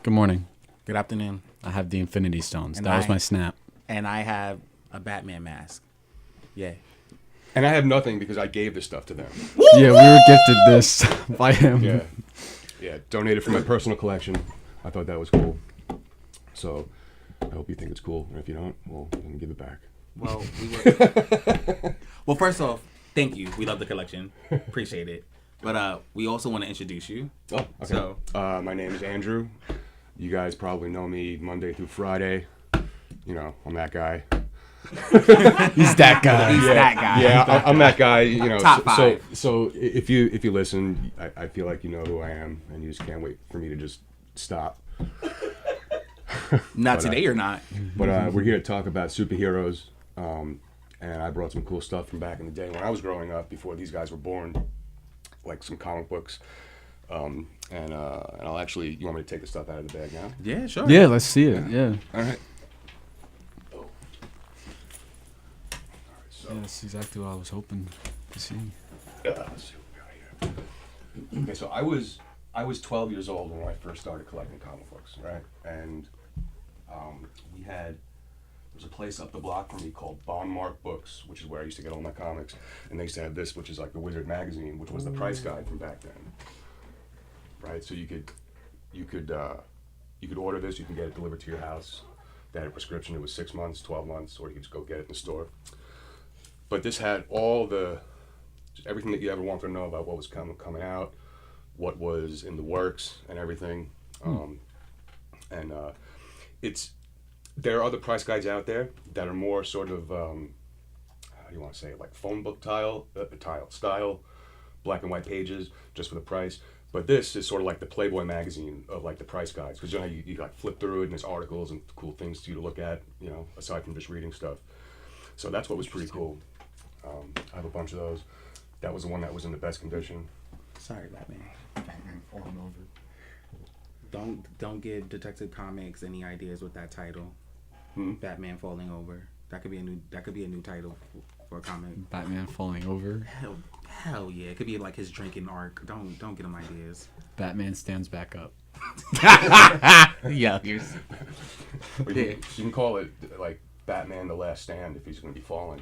Good morning. Good afternoon. I have the Infinity Stones. And That was I- my snap. And I have a Batman mask. Yeah. And I have nothing because I gave this stuff to them. Yeah, we were gifted this by him. Yeah, donated from my personal collection. I thought that was cool. So I hope you think it's cool. And if you don't, well, then give it back. Well, well, first off, thank you. We love the collection. Appreciate it. But we also want to introduce you. Oh, okay. So- My name is Andrew. You guys probably know me Monday through Friday. You know, I'm that guy. He's that guy. He's that guy. Yeah, I'm that guy. You know, Top five. So if you listen, I feel like you know who I am, and you just can't wait for me to just stop. Not today or not. But we're here to talk about superheroes, and I brought some cool stuff from back in the day when I was growing up, before these guys were born, like some comic books. And I'll actually, you want me to take the stuff out of the bag now? Yeah, sure. Yeah, let's see it. Yeah. All right. Yeah, that's exactly what I was hoping to see. Let's see what we got here. Okay, so I was 12 years old when I first started collecting comic books, right? And there was a place up the block from me called Mark Books, which is where I used to get all my comics. And they used to have this, which is like the Wizard magazine, which was the price guide from back then, right? So you could order this, you could get it delivered to your house. They had a prescription. It was 6 months, 12 months, or you could just go get it in the store. But this had just everything that you ever wanted to know about what was coming out, what was in the works, and everything. There are other price guides out there that are more sort of how do you want to say it, like phone book style, black and white pages just for the price. But this is sort of like the Playboy magazine of like the price guides, because you know you like flip through it and there's articles and cool things to you to look at, you know, aside from just reading stuff. So that's what was pretty cool. I have a bunch of those. That was the one that was in the best condition. Sorry, Batman. Batman falling over. Don't give Detective Comics any ideas with that title. Batman falling over. That could be a new title for a comic. Batman falling over. Hell yeah. It could be like his drinking arc. Don't get him ideas. Batman stands back up. Yeah. You can call it like Batman: The Last Stand if he's going to be falling,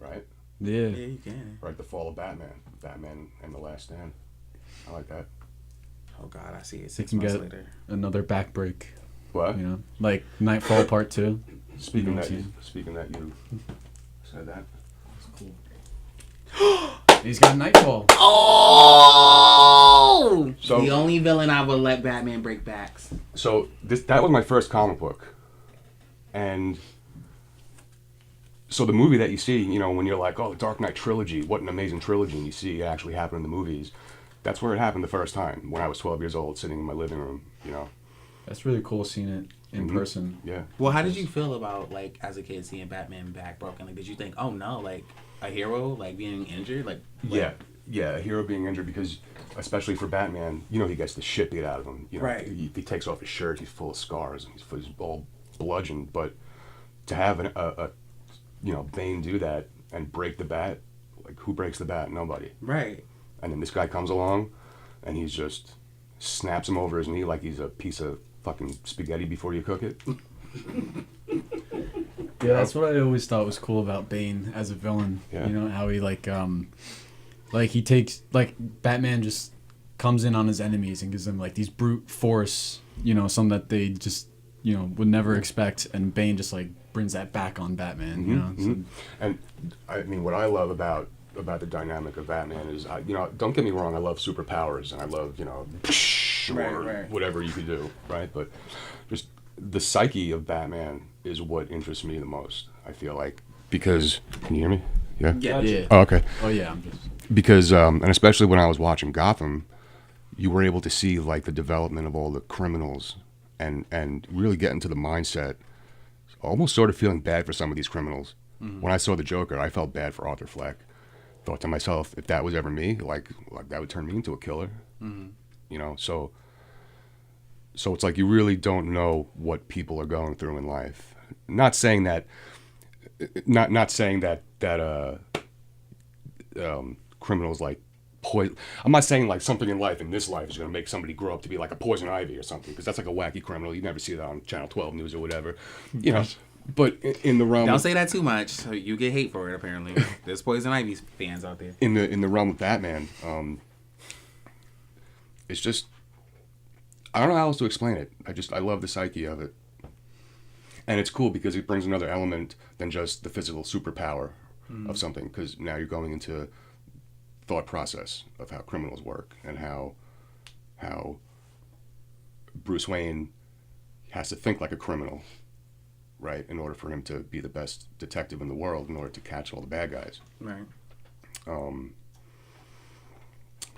right? Yeah. Yeah, you can. Right, the fall of Batman. Batman and the Last Stand. I like that. Oh God, I see it You 6 can months get later. another back break. What? You know, like Nightfall Part 2. Speaking You know that what you said that. He's got Nightfall. Oh! So- the only villain I would let Batman break backs. So that was my first comic book, and so the movie that you see, you know, when you're like, oh, the Dark Knight trilogy, what an amazing trilogy, and you see it actually happen in the movies. That's where it happened the first time, when I was 12 years old, sitting in my living room, you know. That's really cool seeing it in person. Yeah. Well, how did you feel about, like, as a kid seeing Batman back broken? Like, did you think, oh no, like, a hero, like, being injured? Like, Yeah, a hero being injured, because especially for Batman, you know, he gets the shit beat out of him. You know, Right. He takes off his shirt, he's full of scars, and he's all bludgeoned. But to have a Bane do that and break the bat, like, who breaks the bat? Nobody. right. And then this guy comes along, and he's just snaps him over his knee like he's a piece of fucking spaghetti before you cook it. Yeah, that's what I always thought was cool about Bane as a villain. Yeah. You know, how he like he takes, like, Batman just comes in on his enemies and gives them like these brute force, you know, something that they just, you know, would never expect, and Bane just like brings that back on Batman, you know. So, And I mean, what I love about the dynamic of Batman is, you know, don't get me wrong, I love superpowers and I love, you know, or Right. whatever you could do, right? But just the psyche of Batman is what interests me the most, I feel like. Because, can you hear me? Yeah? Yeah. yeah. Oh, okay. Oh yeah, I'm just. Because, and especially when I was watching Gotham, you were able to see, like, the development of all the criminals and really get into the mindset, almost sort of feeling bad for some of these criminals. When I saw the Joker, I felt bad for Arthur Fleck. Thought to myself, if that was ever me, like that would turn me into a killer. You know, so it's like you really don't know what people are going through in life. Not saying that criminals like poison. I'm not saying like something in life, in this life, is going to make somebody grow up to be like a poison ivy or something, because that's like a wacky criminal. You never see that on Channel 12 News or whatever, you know. But in the realm, Don't say that too much, so you get hate for it. Apparently, there's Poison Ivy fans out there. in the realm of Batman, it's just, I don't know how else to explain it. I love the psyche of it, and it's cool because it brings another element than just the physical superpower of something. Because now you're going into thought process of how criminals work and how Bruce Wayne has to think like a criminal, right, in order for him to be the best detective in the world, in order to catch all the bad guys. Right.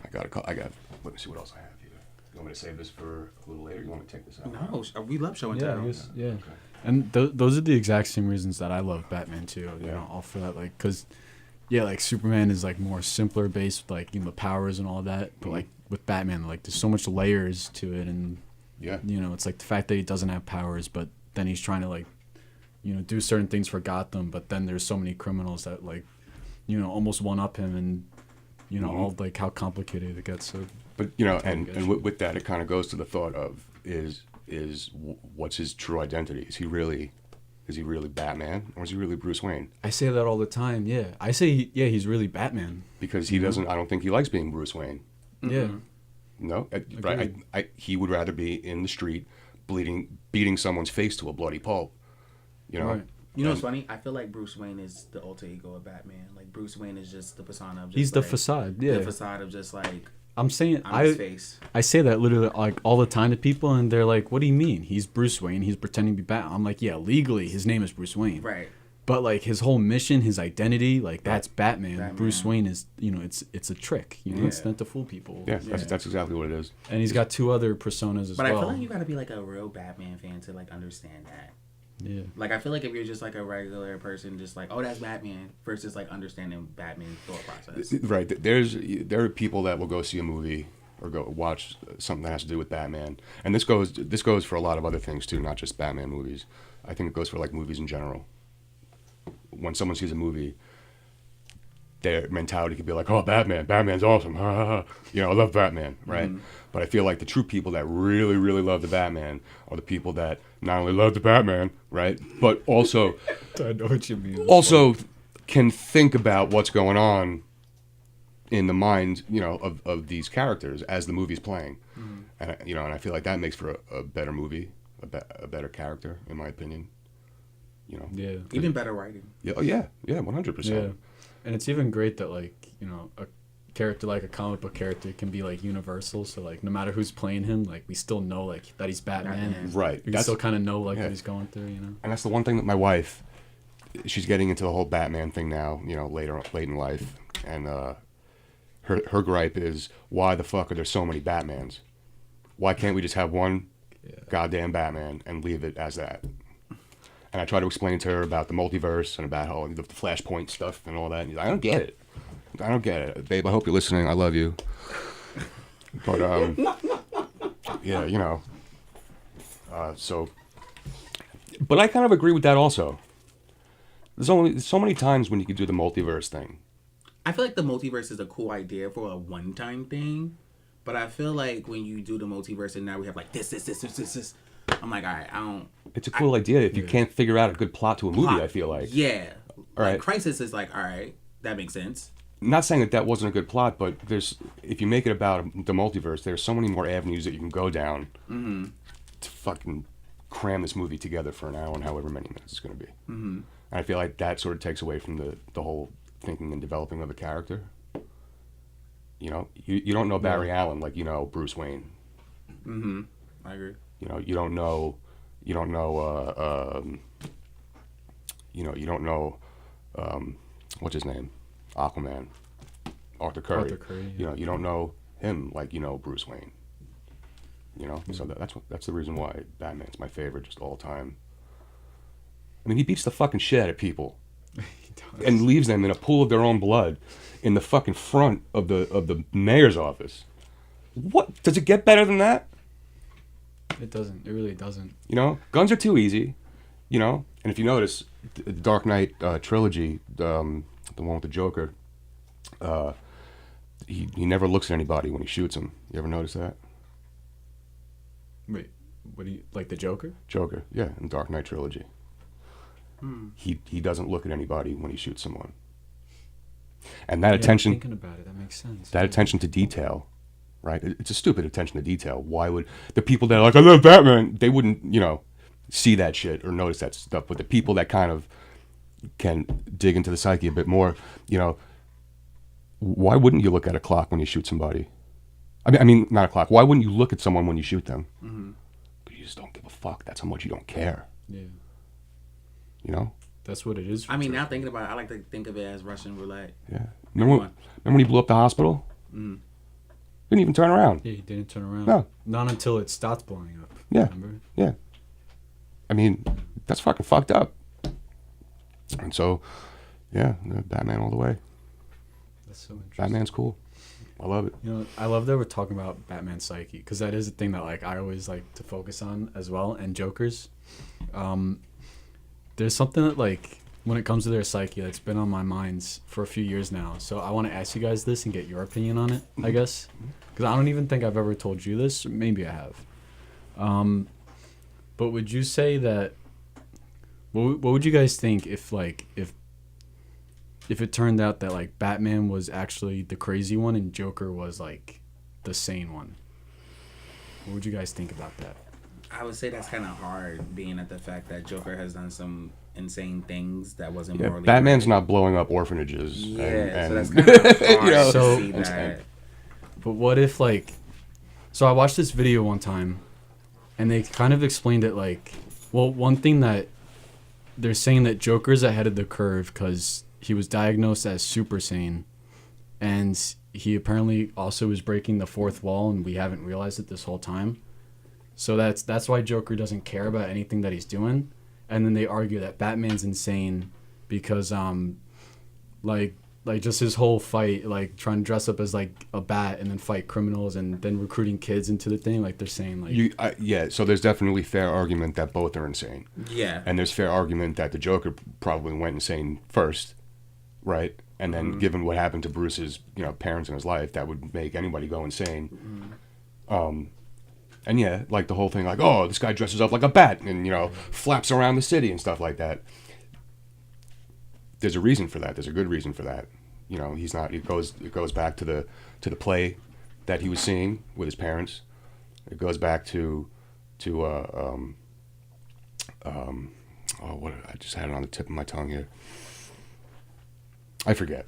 I got. Let me see what else I have here. You want me to save this for a little later? You want me to take this out? No, we love show and Yeah, tell. I guess, yeah. Okay. And those are the exact same reasons that I love Batman too. You Yeah. know, all for that, like, cause, yeah, like Superman is like more simpler based, with, like, you know, the powers and all that. But like with Batman, like there's so much layers to it, and Yeah. you know, it's like the fact that he doesn't have powers, but then he's trying to like, you know, do certain things for Gotham. But then there's so many criminals that like, you know, almost one up him, and you know, all like how complicated it gets. So, But you know, and with that, it kind of goes to the thought of what's his true identity? Is he really Batman, or is he really Bruce Wayne? I say that all the time. Yeah, I say he's really Batman. Because he doesn't. I don't think he likes being Bruce Wayne. Yeah. No, right. He would rather be in the street, beating someone's face to a bloody pulp. You know. Right. You know what's funny? I feel like Bruce Wayne is the alter ego of Batman. Like Bruce Wayne is just the persona of just He's the like, facade. Yeah. The facade of just like I'm saying I'm his face. I say that literally like all the time to people, and they're like, "What do you mean? He's Bruce Wayne. He's pretending to be Batman." I'm like, "Yeah, legally his name is Bruce Wayne." Right. But like his whole mission, his identity, like that's Batman. Batman. Bruce Wayne is, you know, it's a trick. You know, it's meant to fool people. Yeah, that's exactly what it is. And he's got two other personas as But well. I feel like you gotta be like a real Batman fan to like understand that. Yeah. Like I feel like if you're just like a regular person, just like, oh, that's Batman, versus like understanding Batman's thought process. Right. There are people that will go see a movie or go watch something that has to do with Batman, and this goes for a lot of other things too, not just Batman movies. I think it goes for like movies in general. When someone sees a movie, their mentality could be like, "Oh, Batman's awesome, you know, I love Batman," right? But I feel like the true people that really, really love the Batman are the people that not only love the Batman, right, but also I know what you mean. also can think about what's going on in the mind, you know, of these characters as the movie's playing, and you know, and I feel like that makes for a better movie, a better character, in my opinion. You know. Yeah. Even better writing. Yeah. Oh yeah. Yeah. 100%. Yeah. And it's even great that like, you know, a character like a comic book character can be like universal. So like no matter who's playing him, like we still know like that he's Batman. Right. We still kind of know like what he's going through, you know. And that's the one thing that my wife, she's getting into the whole Batman thing now. You know, late in life, and her gripe is, why the fuck are there so many Batmans? Why can't we just have one goddamn Batman and leave it as that? And I try to explain to her about the multiverse and about how the Flashpoint stuff and all that. And she's like, I don't get it. Babe, I hope you're listening. I love you. But, yeah, you know. But I kind of agree with that also. There's only so many times when you can do the multiverse thing. I feel like the multiverse is a cool idea for a one-time thing, but I feel like when you do the multiverse and now we have like this, I'm like, all right, I don't. It's a cool idea if you can't figure out a good plot to a movie, I feel like. Yeah. All like, right. Crisis is like, all right, that makes sense. Not saying that wasn't a good plot, but if you make it about the multiverse, there's so many more avenues that you can go down to fucking cram this movie together for an hour and however many minutes it's going to be. And I feel like that sort of takes away from the whole thinking and developing of a character. You know, you don't know Barry Allen like you know Bruce Wayne. I agree. You know, you don't know, what's his name? Aquaman, Arthur Curry. Yeah. You know, you don't know him like you know Bruce Wayne. You know, so that's the reason why Batman's my favorite just all time. I mean, he beats the fucking shit out of people, and leaves them in a pool of their own blood, in the fucking front of the mayor's office. What does it get better than that? It doesn't. It really doesn't. You know, guns are too easy. You know, and if you notice, the Dark Knight trilogy, the one with the Joker, he never looks at anybody when he shoots him. You ever notice that? Wait, what do you like the Joker? Joker, yeah, in Dark Knight trilogy. He doesn't look at anybody when he shoots someone. And that attention, thinking about it, that makes sense. that attention to detail, right? It's a stupid attention to detail. Why would the people that are like, I love Batman, they wouldn't, see that shit or notice that stuff. But the people that kind of can dig into the psyche a bit more, why wouldn't you look at a clock when you shoot somebody? I mean, not a clock. Why wouldn't you look at someone when you shoot them? Because you just don't give a fuck. That's how much you don't care. Yeah. That's what it is. I mean, now thinking about it, I like to think of it as Russian roulette. Yeah. Remember when he blew up the hospital? Didn't even turn around. Yeah, he didn't turn around. No. Not until it stopped blowing up. Yeah. Remember? Yeah. I mean, that's fucking fucked up. And so, yeah, Batman all the way. That's so interesting. Batman's cool. I love it. I love that we're talking about Batman's psyche, because that is a thing that I always like to focus on as well. And Joker's, there's something that when it comes to their psyche that's been on my mind for a few years now. So I want to ask you guys this and get your opinion on it, I guess, because I don't even think I've ever told you this. Maybe I have. But would you say that? What would you guys think if it turned out that Batman was actually the crazy one and Joker was the sane one? What would you guys think about that? I would say that's kind of hard, being at the fact that Joker has done some insane things that wasn't Yeah, morally Batman's right. not blowing up orphanages. Yeah, and so that's kind of hard to So- see that. But what if so I watched this video one time, and they kind of explained it one thing that they're saying that Joker's ahead of the curve because he was diagnosed as super sane, and he apparently also was breaking the fourth wall, and we haven't realized it this whole time. So that's why Joker doesn't care about anything that he's doing. And then they argue that Batman's insane because just his whole fight, trying to dress up as a bat and then fight criminals and then recruiting kids into the thing, they're saying yeah, so there's definitely fair argument that both are insane. Yeah. And there's fair argument that the Joker probably went insane first, right? And then given what happened to Bruce's, parents in his life, that would make anybody go insane. And yeah, the whole thing, oh, this guy dresses up like a bat and, flaps around the city and stuff like that. There's a reason for that. There's a good reason for that. He's not. It goes back to the play that he was seeing with his parents. It goes back to what I just had it on the tip of my tongue here. I forget.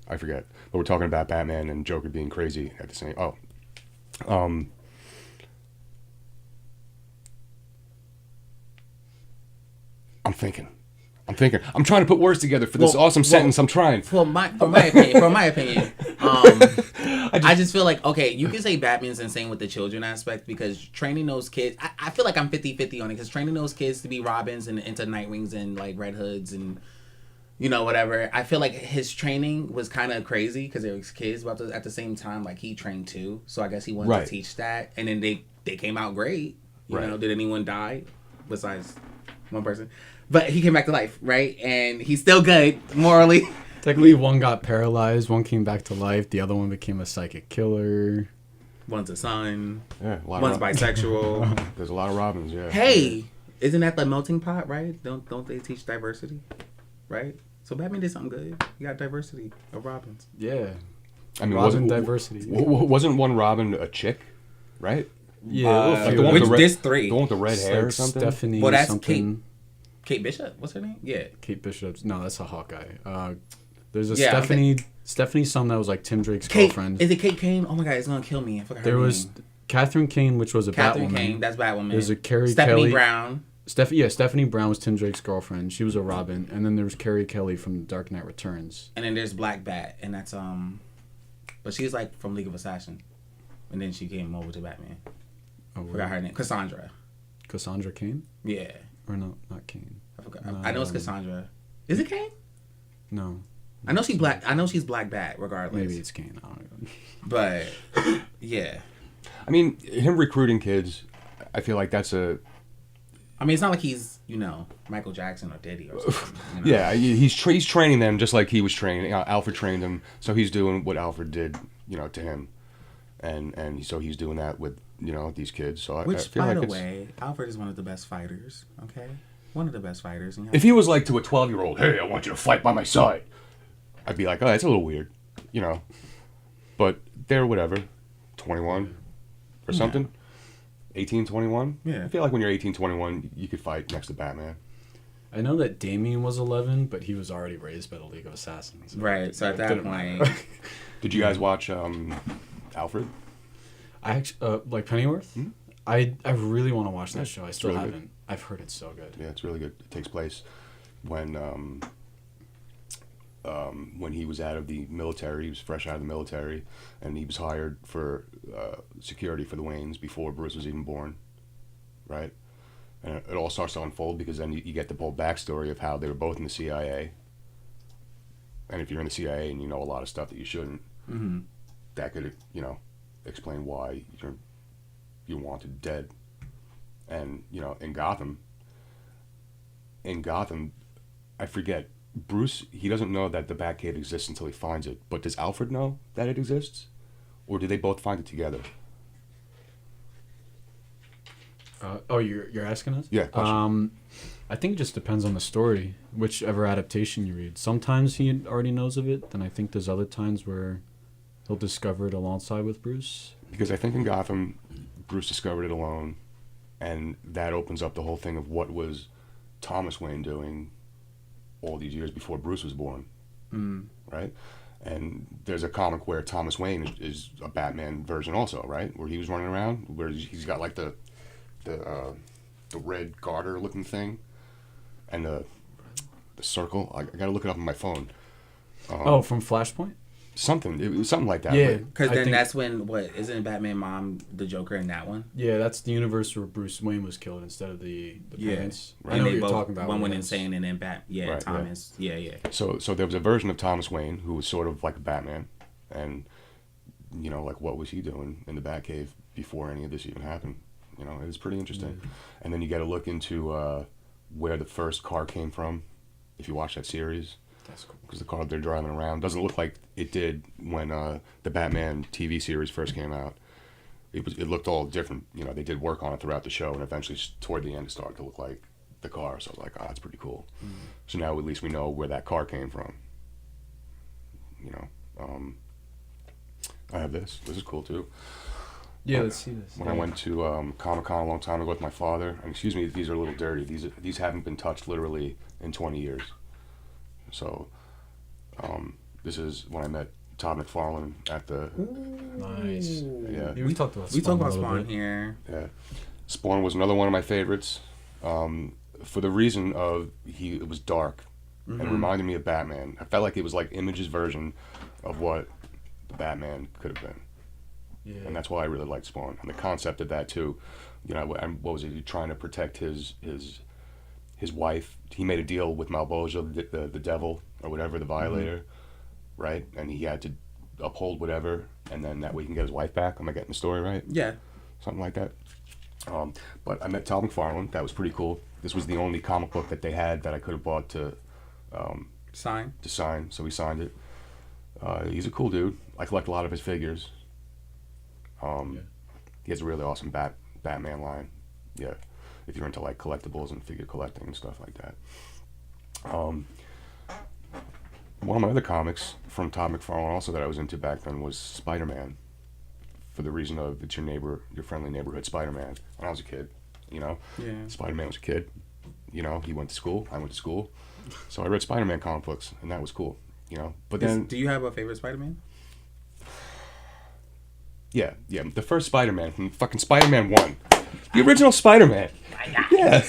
But we're talking about Batman and Joker being crazy at the same. I'm thinking. I'm trying to put words together for this awesome sentence. I'm trying. For my opinion, I just feel okay, you can say Batman's insane with the children aspect because training those kids, I feel like I'm 50-50 on it because training those kids to be Robins and into Nightwings and Red Hoods and whatever. I feel like his training was kind of crazy because they were kids, but at the same time, he trained too. So I guess he wanted to teach that, and then they came out great. You know, did anyone die besides one person? But he came back to life, right? And he's still good morally. Technically, one got paralyzed, one came back to life, the other one became a psychic killer. One's a son. Yeah, one's bisexual. There's a lot of Robins. Yeah. Hey, isn't that the melting pot, right? Don't they teach diversity, right? So Batman did something good. You got diversity of Robins. Yeah. I mean, Robin diversity. Wasn't one Robin a chick, right? Yeah. There's three. The one with the red hair or something? Stephanie Well, that's something. Kate Bishop? What's her name? Yeah. Kate Bishop. No, that's a Hawkeye. There's a Stephanie's son that was Tim Drake's girlfriend. Is it Kate Kane? Oh my god, it's gonna kill me. I forgot her name. There was Catherine Kane, which was a Catherine Batwoman. Kane, that's Batwoman. There's a Carrie Stephanie Kelly. Brown. Stephanie Brown was Tim Drake's girlfriend. She was a Robin. And then there was Carrie Kelly from The Dark Knight Returns. And then there's Black Bat, and that's but she's from League of Assassins. And then she came over to Batman. Oh, forgot her name. Cassandra. Cassandra Kane? Yeah. Or no, not Kane. I forgot. I know it's Cassandra. Is it Kane? No. I know she's Black. I know she's Black Bat. Regardless, maybe it's Kane. I don't know. But yeah, I mean, him recruiting kids, I feel like that's a. I mean, it's not like he's Michael Jackson or Diddy or something. Yeah, he's training them just like he was training. Alfred trained him, so he's doing what Alfred did. to him, and so he's doing that with these kids. So Which, I feel by like the way, Alfred is one of the best fighters. Okay, one of the best fighters. And if he was like to a 12-year-old, hey, I want you to fight by my side, I'd be like, oh, that's a little weird, But they're whatever, 21 or something, 18, 21. Yeah. I feel like when you're 18, 21, you could fight next to Batman. I know that Damien was 11, but he was already raised by the League of Assassins. Right. So at that point, Did you guys watch Alfred? I actually like Pennyworth. Hmm? I really want to watch that show. I still really haven't. good. I've heard it's so good. Yeah, it's really good. It takes place when he was out of the military. He was fresh out of the military, and he was hired for security for the Waynes before Bruce was even born, right? And it all starts to unfold because then you get the whole backstory of how they were both in the CIA. And if you're in the CIA and you know a lot of stuff that you shouldn't, that could explain why you're wanted dead. And in Gotham, I forget. Bruce, he doesn't know that the Batcave exists until he finds it. But does Alfred know that it exists? Or do they both find it together? You're asking us? Yeah, question. I think it just depends on the story, whichever adaptation you read. Sometimes he already knows of it, then I think there's other times where he'll discover it alongside with Bruce. Because I think in Gotham, Bruce discovered it alone, and that opens up the whole thing of what was Thomas Wayne doing all these years before Bruce was born, right? And there's a comic where Thomas Wayne is a Batman version also, right? Where he was running around, where he's got like the red garter looking thing, and the circle. I got to look it up on my phone. From Flashpoint? It was something like that. Yeah. because then that's when isn't Batman mom the Joker in that one? Yeah, that's the universe where Bruce Wayne was killed instead of the parents. Right. I know And what you're talking about. One went Yes. insane and then Right, Thomas. Yeah. So there was a version of Thomas Wayne who was sort of like a Batman, and like what was he doing in the Batcave before any of this even happened? It was pretty interesting. And then you got to look into where the first car came from, if you watch that series. That's cool. Because the car they're driving around doesn't look like it did when the Batman TV series first came out. It looked all different. They did work on it throughout the show, and eventually toward the end it started to look like the car. So I was like, oh, that's pretty cool. So now at least we know where that car came from. I have this. This is cool too. Yeah, let's see this. When I went to Comic-Con a long time ago with my father, and excuse me if these are a little dirty, these haven't been touched literally in 20 years. So, this is when I met Todd McFarlane at the... Nice. Yeah. We talked about Spawn. We talk about a little Spawn bit. here. Yeah. Spawn was another one of my favorites, for the reason of it was dark, and it reminded me of Batman. I felt like it was like Image's version of what the Batman could have been. Yeah. And that's why I really liked Spawn. And the concept of that too, what was it? He trying to protect his wife. He made a deal with Malbolgia, the devil or whatever, the Violator, right? And he had to uphold whatever, and then that way he can get his wife back. Am I getting the story right? Yeah. Something like that. But I met Todd McFarlane. That was pretty cool. This was the only comic book that they had that I could have bought to Sign. so he signed it. He's a cool dude. I collect a lot of his figures. He has a really awesome Batman line. Yeah, if you're into like collectibles and figure collecting and stuff like that. One of my other comics from Todd McFarlane also that I was into back then was Spider-Man. For the reason of it's your friendly neighborhood Spider-Man. When I was a kid, Yeah. Spider-Man was a kid. He went to school. I went to school. So I read Spider-Man comic books, and that was cool. But then Do you have a favorite Spider-Man? Yeah, the first Spider-Man from fucking Spider-Man 1. The original Spider-Man. Yeah.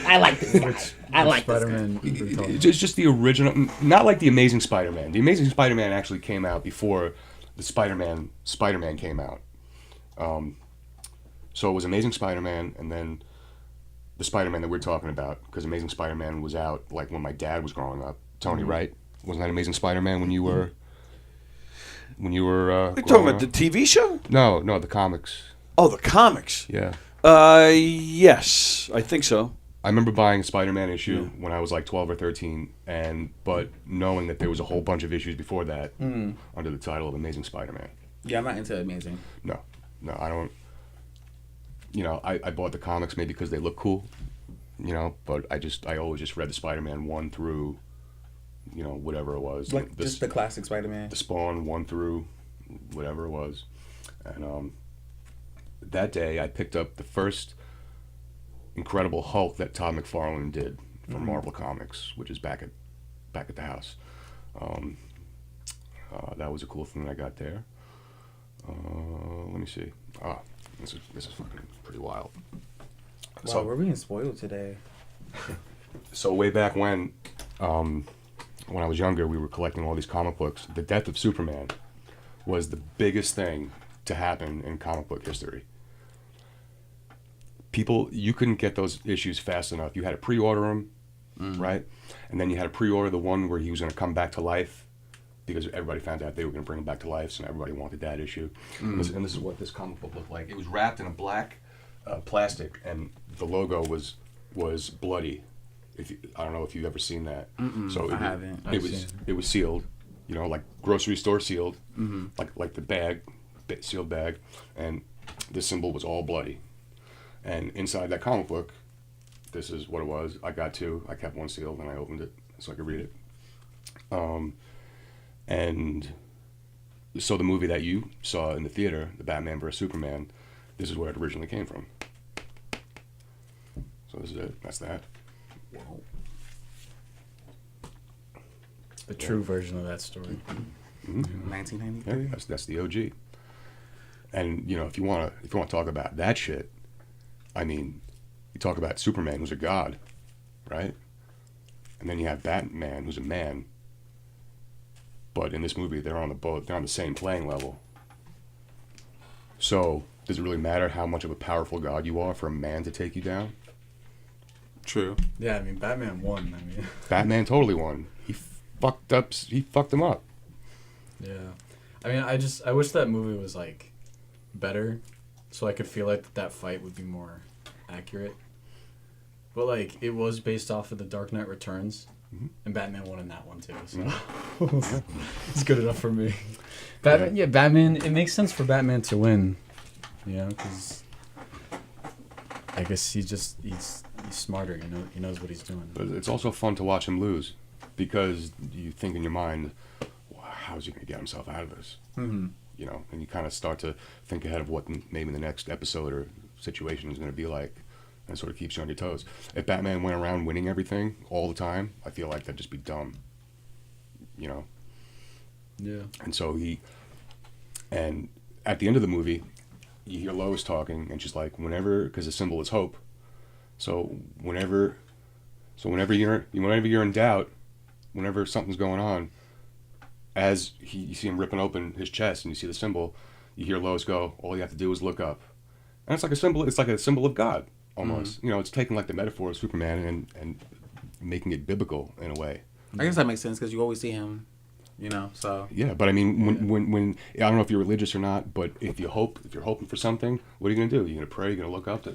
I like this guy. I like this guy. Spider-Man. It's just the original, not like the Amazing Spider-Man. The Amazing Spider-Man actually came out before the Spider-Man came out. So it was Amazing Spider-Man, and then the Spider-Man that we're talking about, because Amazing Spider-Man was out like when my dad was growing up. Tony, right? Wasn't that Amazing Spider-Man when you were... You're talking about the TV show? No, the comics. Oh, the comics. Yeah. Yes, I think so. I remember buying a Spider-Man issue when I was like 12 or 13, but knowing that there was a whole bunch of issues before that under the title of Amazing Spider-Man. Yeah, I'm not into Amazing. No, I don't. I bought the comics maybe because they look cool, but I always just read the Spider-Man 1 through, whatever it was. Like just the classic Spider-Man. The Spawn 1 through whatever it was. And that day I picked up the first Incredible Hulk that Todd McFarlane did for Marvel Comics, which is back at the house. That was a cool thing that I got there. Let me see. This is fucking pretty wild. Wow, So we're being spoiled today. So way back when I was younger, we were collecting all these comic books. The death of Superman was the biggest thing to happen in comic book history. You couldn't get those issues fast enough. You had to pre-order them, right? And then you had to pre-order the one where he was going to come back to life, because everybody found out they were going to bring him back to life, so everybody wanted that issue. And this is what this comic book looked like. It was wrapped in a black plastic, and the logo was bloody. I don't know if you've ever seen that. So I haven't. It was sealed, like grocery store sealed, like the sealed bag, and the symbol was all bloody. And inside that comic book, this is what it was. I got two. I kept one sealed, and I opened it so I could read it. And so the movie that you saw in the theater, the Batman vs Superman, this is where it originally came from. So this is it. That's that. Whoa. The true version of that story. 1993. Yeah, that's the OG. And if you want to talk about that shit, I mean, you talk about Superman, who's a god, right? And then you have Batman, who's a man. But in this movie, they're on the same playing level. So does it really matter how much of a powerful god you are for a man to take you down? True. Yeah, I mean, Batman won. Batman totally won. He fucked him up. Yeah. I mean, I wish that movie was like better, so I could feel like that fight would be more accurate. But like, it was based off of The Dark Knight Returns, and Batman won in that one too. So it's good enough for me. Batman. It makes sense for Batman to win, because I guess he's smarter. He knows what he's doing. But it's also fun to watch him lose, because you think in your mind, well, how's he going to get himself out of this? And you kind of start to think ahead of what maybe the next episode or situation is going to be like, and it sort of keeps you on your toes. If Batman went around winning everything all the time, I feel like that'd just be dumb, Yeah. And so and at the end of the movie, you hear Lois talking, and she's like, because the symbol is hope. So whenever you're in doubt, whenever something's going on, as you see him ripping open his chest and you see the symbol, you hear Lois go, all you have to do is look up. And it's like a symbol of God, almost. It's taking like the metaphor of Superman and making it biblical in a way. I guess that makes sense, because you always see him, so. Yeah, but I mean, when I don't know if you're religious or not, but if you're hoping for something, what are you going to do? You're going to pray, you're going to look up,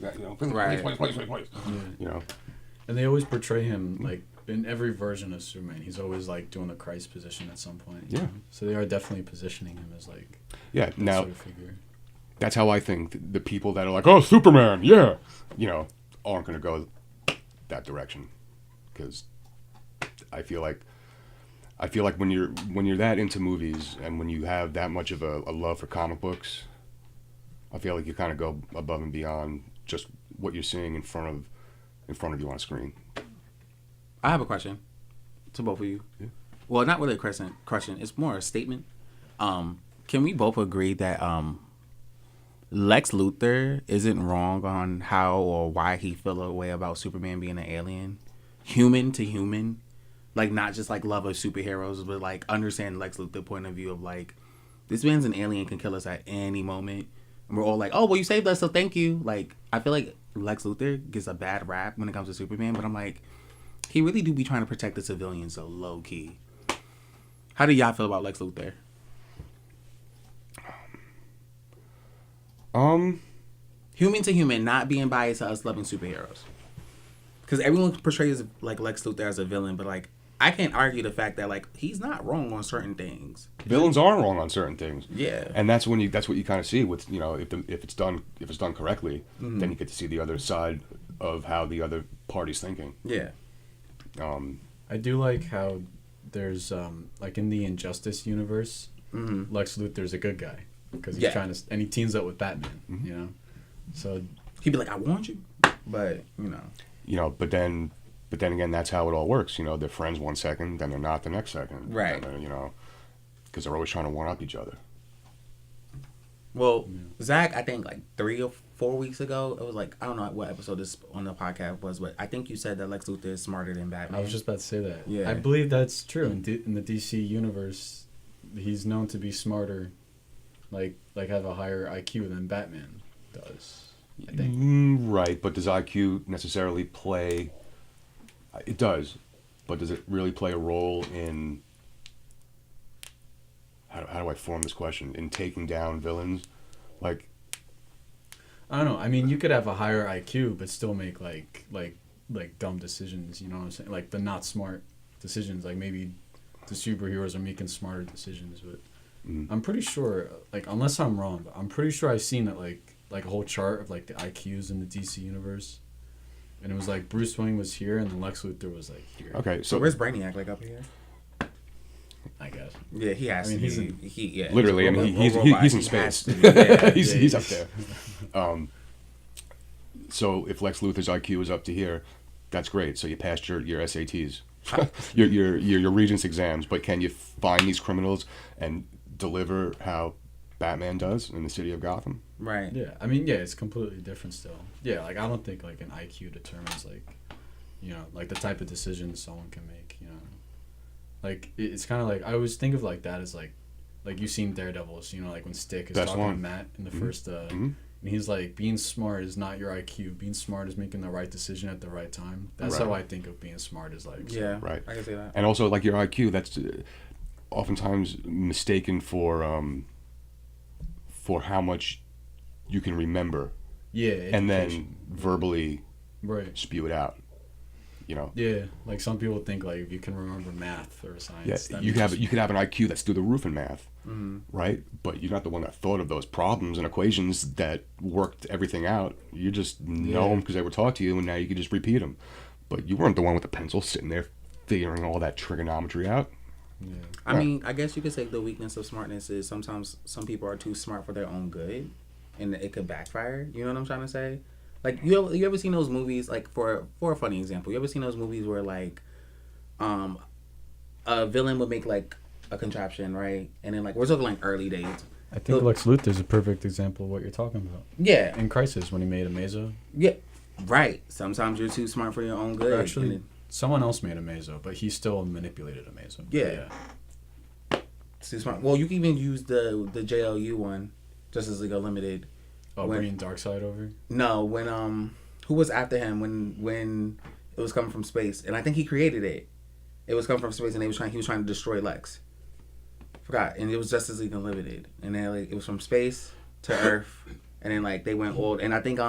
Right. And they always portray him like, in every version of Superman, he's always like doing the Christ position at some point. Yeah. So they are definitely positioning him as like that now sort of figure. That's how I think the people that are like, oh, Superman, yeah, aren't going to go that direction, because I feel like when you're that into movies and when you have that much of a love for comic books, I feel like you kind of go above and beyond just what you're seeing in front of you on a screen. I have a question to both of you. Yeah. Well, not really a question. It's more a statement. Can we both agree that Lex Luthor isn't wrong on how or why he feel a way about Superman being an alien, human to human, like not just like love of superheroes, but like understand Lex Luthor's point of view of like, this man's an alien, can kill us at any moment, and we're all like, oh well, you saved us, so thank you. Like, I feel like Lex Luthor gets a bad rap when it comes to Superman, but I'm like, he really do be trying to protect the civilians, so low key. How do y'all feel about Lex Luthor? Human to human, not being biased to us loving superheroes. because everyone portrays like Lex Luthor as a villain, but like I can't argue the fact that like he's not wrong on certain things. Villains are wrong on certain things. Yeah, and that's what you kind of see with if it's done correctly, then you get to see the other side of how the other party's thinking. Yeah. I do like how there's like in the Injustice universe, Lex Luthor's a good guy because he's trying to, and he teams up with Batman. You know, so he'd be like, "I warned you," but but then again, that's how it all works. They're friends 1 second, then they're not the next second. Right. Because they're always trying to one up each other. Well, Zach, I think like 3 or 4 weeks ago, it was like, I don't know what episode this on the podcast was, but I think you said that Lex Luthor is smarter than Batman. I was just about to say that. Yeah. I believe that's true. In the DC universe, he's known to be smarter, like have a higher IQ than Batman does, I think. Right, but does IQ necessarily play... It does, but does it really play a role in... How do I form this question? In taking down villains? Like... I don't know. I mean, you could have a higher IQ, but still make like dumb decisions. You know what I'm saying? Like the not smart decisions. Like maybe the superheroes are making smarter decisions, but I'm pretty sure. Like unless I'm wrong, but I'm pretty sure I've seen that like a whole chart of like the IQs in the DC universe, and it was like Bruce Wayne was here and then Lex Luthor was like here. Okay, so where's Brainiac? Like up here? I guess. Yeah, he has. I mean, literally. I mean, he's in space. He's up there. So if Lex Luthor's IQ is up to here, that's great. So you passed your SATs, your Regents exams. But can you find these criminals and deliver how Batman does in the city of Gotham? Right. Yeah. I mean, yeah, it's completely different still. Yeah, like I don't think like an IQ determines like, like the type of decisions someone can make. Like it's kind of like I always think of like that as like you've seen Daredevils, like when Stick is Best talking one. to Matt in the first and he's like, being smart is not your IQ. Being smart is making the right decision at the right time. That's how I think of being smart is like. Yeah, right. I can say that. And also like your IQ, that's oftentimes mistaken for how much you can remember. Yeah. And then verbally spew it out. Yeah, like some people think like if you can remember math or science. Yeah, you could have an IQ that's through the roof in math, right? But you're not the one that thought of those problems and equations that worked everything out. You just know them because they were taught to you, and now you can just repeat them. But you weren't the one with the pencil sitting there figuring all that trigonometry out. Yeah. I mean, I guess you could say the weakness of smartness is sometimes some people are too smart for their own good, and it could backfire. You know what I'm trying to say? Like, you ever seen those movies, like, for a funny example, you ever seen those movies where, like, a villain would make, like, a contraption, right? And then, like, we're talking, like, early days. I think Lex Luthor's a perfect example of what you're talking about. Yeah. In Crisis, when he made Amazo. Yeah. Right. Sometimes you're too smart for your own good. Actually, someone else made Amazo, but he still manipulated Amazo. Yeah. Too smart. Well, you can even use the JLU one, Justice League Unlimited. Oh, bringing Darkseid over? No, when who was after him when it was coming from space, and I think he created it. It was coming from space, and he was trying to destroy Lex. Forgot, and it was Justice League Unlimited, and then like it was from space to Earth, and then like they went old, and I think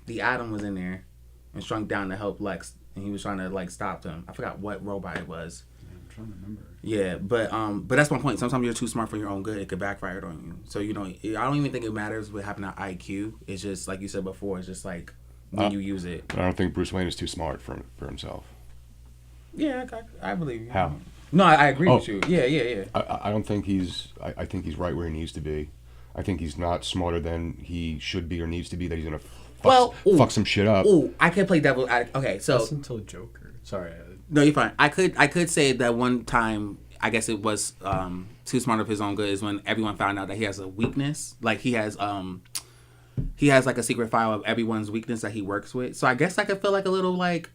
the Atom was in there, and shrunk down to help Lex, and he was trying to like stop them. I forgot what robot it was. Trying to remember. Yeah, but that's my point. Sometimes you're too smart for your own good. It could backfire on you. So I don't even think it matters what happened to IQ. It's just like you said before. It's just like when you use it. I don't think Bruce Wayne is too smart for himself. Yeah, I believe you. How? No, I agree with you. Yeah. I don't think he's. I think he's right where he needs to be. I think he's not smarter than he should be or needs to be. That he's gonna fuck some shit up. Ooh, I could play devil. Okay, so that's until Joker. Sorry. No, you're fine. I could say that one time, I guess it was too smart of his own good is when everyone found out that he has a weakness. Like he has like a secret file of everyone's weakness that he works with. So I guess I could feel like a little like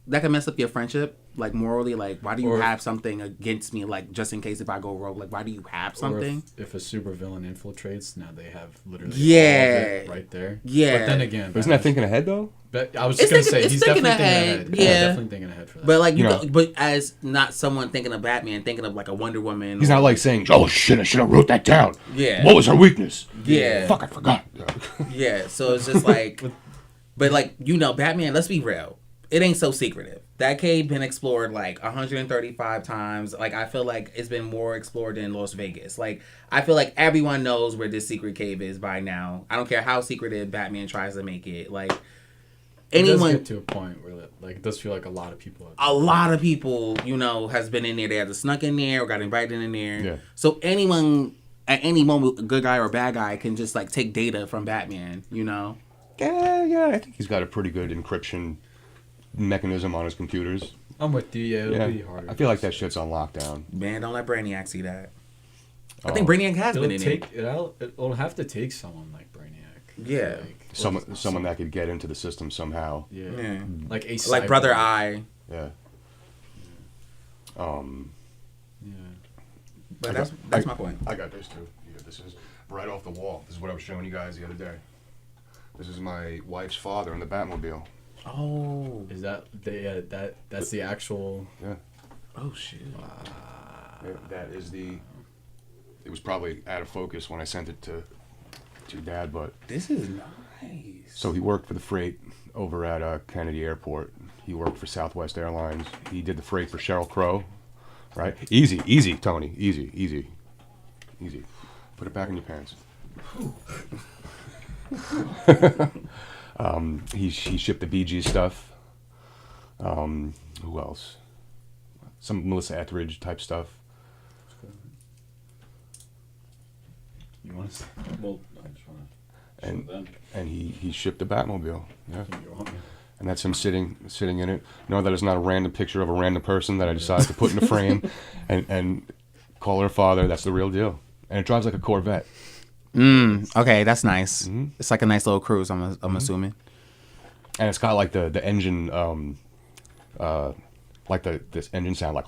that could mess up your friendship, like morally. Like why do you have something against me? Like just in case if I go rogue, like why do you have something? Or if a supervillain infiltrates, now they have literally all of it right there. Yeah. But then again, isn't that thinking ahead though? But I was just gonna say he's definitely thinking ahead. Yeah, he's definitely thinking ahead for that. But like but as not someone thinking of Batman, thinking of like a Wonder Woman. He's not like saying, "Oh shit, I should have wrote that down." Yeah. What was her weakness? Yeah. Fuck, I forgot. Yeah. So it's just like, but like Batman. Let's be real. it ain't so secretive. That cave been explored like 135 times. Like, I feel like it's been more explored than Las Vegas. Like, I feel like everyone knows where this secret cave is by now. I don't care how secretive Batman tries to make it. Like, anyone... It does get to a point where, like, it does feel like a lot of people... A lot of people, you know, has been in there. They either snuck in there or got invited in there. Yeah. So anyone, at any moment, a good guy or bad guy, can just, like, take data from Batman, you know? Yeah, I think he's got a pretty good encryption mechanism on his computers. I'm with you, yeah, it'll be hard. I feel like that shit's on lockdown. Man, don't let Brainiac see that. I think Brainiac has been in it. It'll have to take someone like Brainiac. Yeah. Like, someone that could get into the system somehow. Yeah. Like a like Brother Eye. Yeah. Yeah. But that's my point. I got this too. Yeah, this is right off the wall. This is what I was showing you guys the other day. This is my wife's father in the Batmobile. Oh. Is that that's the actual? Yeah. Oh shit. That is the. It was probably out of focus when I sent it to Dad, but this is nice. So he worked for the freight over at Kennedy Airport. He worked for Southwest Airlines. He did the freight for Sheryl Crow, right? Easy, Tony. Easy. Put it back in your pants. He shipped the Bee Gees stuff. Who else? Some Melissa Etheridge type stuff. You want to? Well, I just want to show them. And he shipped the Batmobile. Yeah. You want me? And that's him sitting in it. No, that is not a random picture of a random person that I decided to put in a frame and call her father. That's the real deal. And it drives like a Corvette. Okay, that's nice. Mm-hmm. It's like a nice little cruise, I'm assuming. And it's got like the engine, like this engine sound like.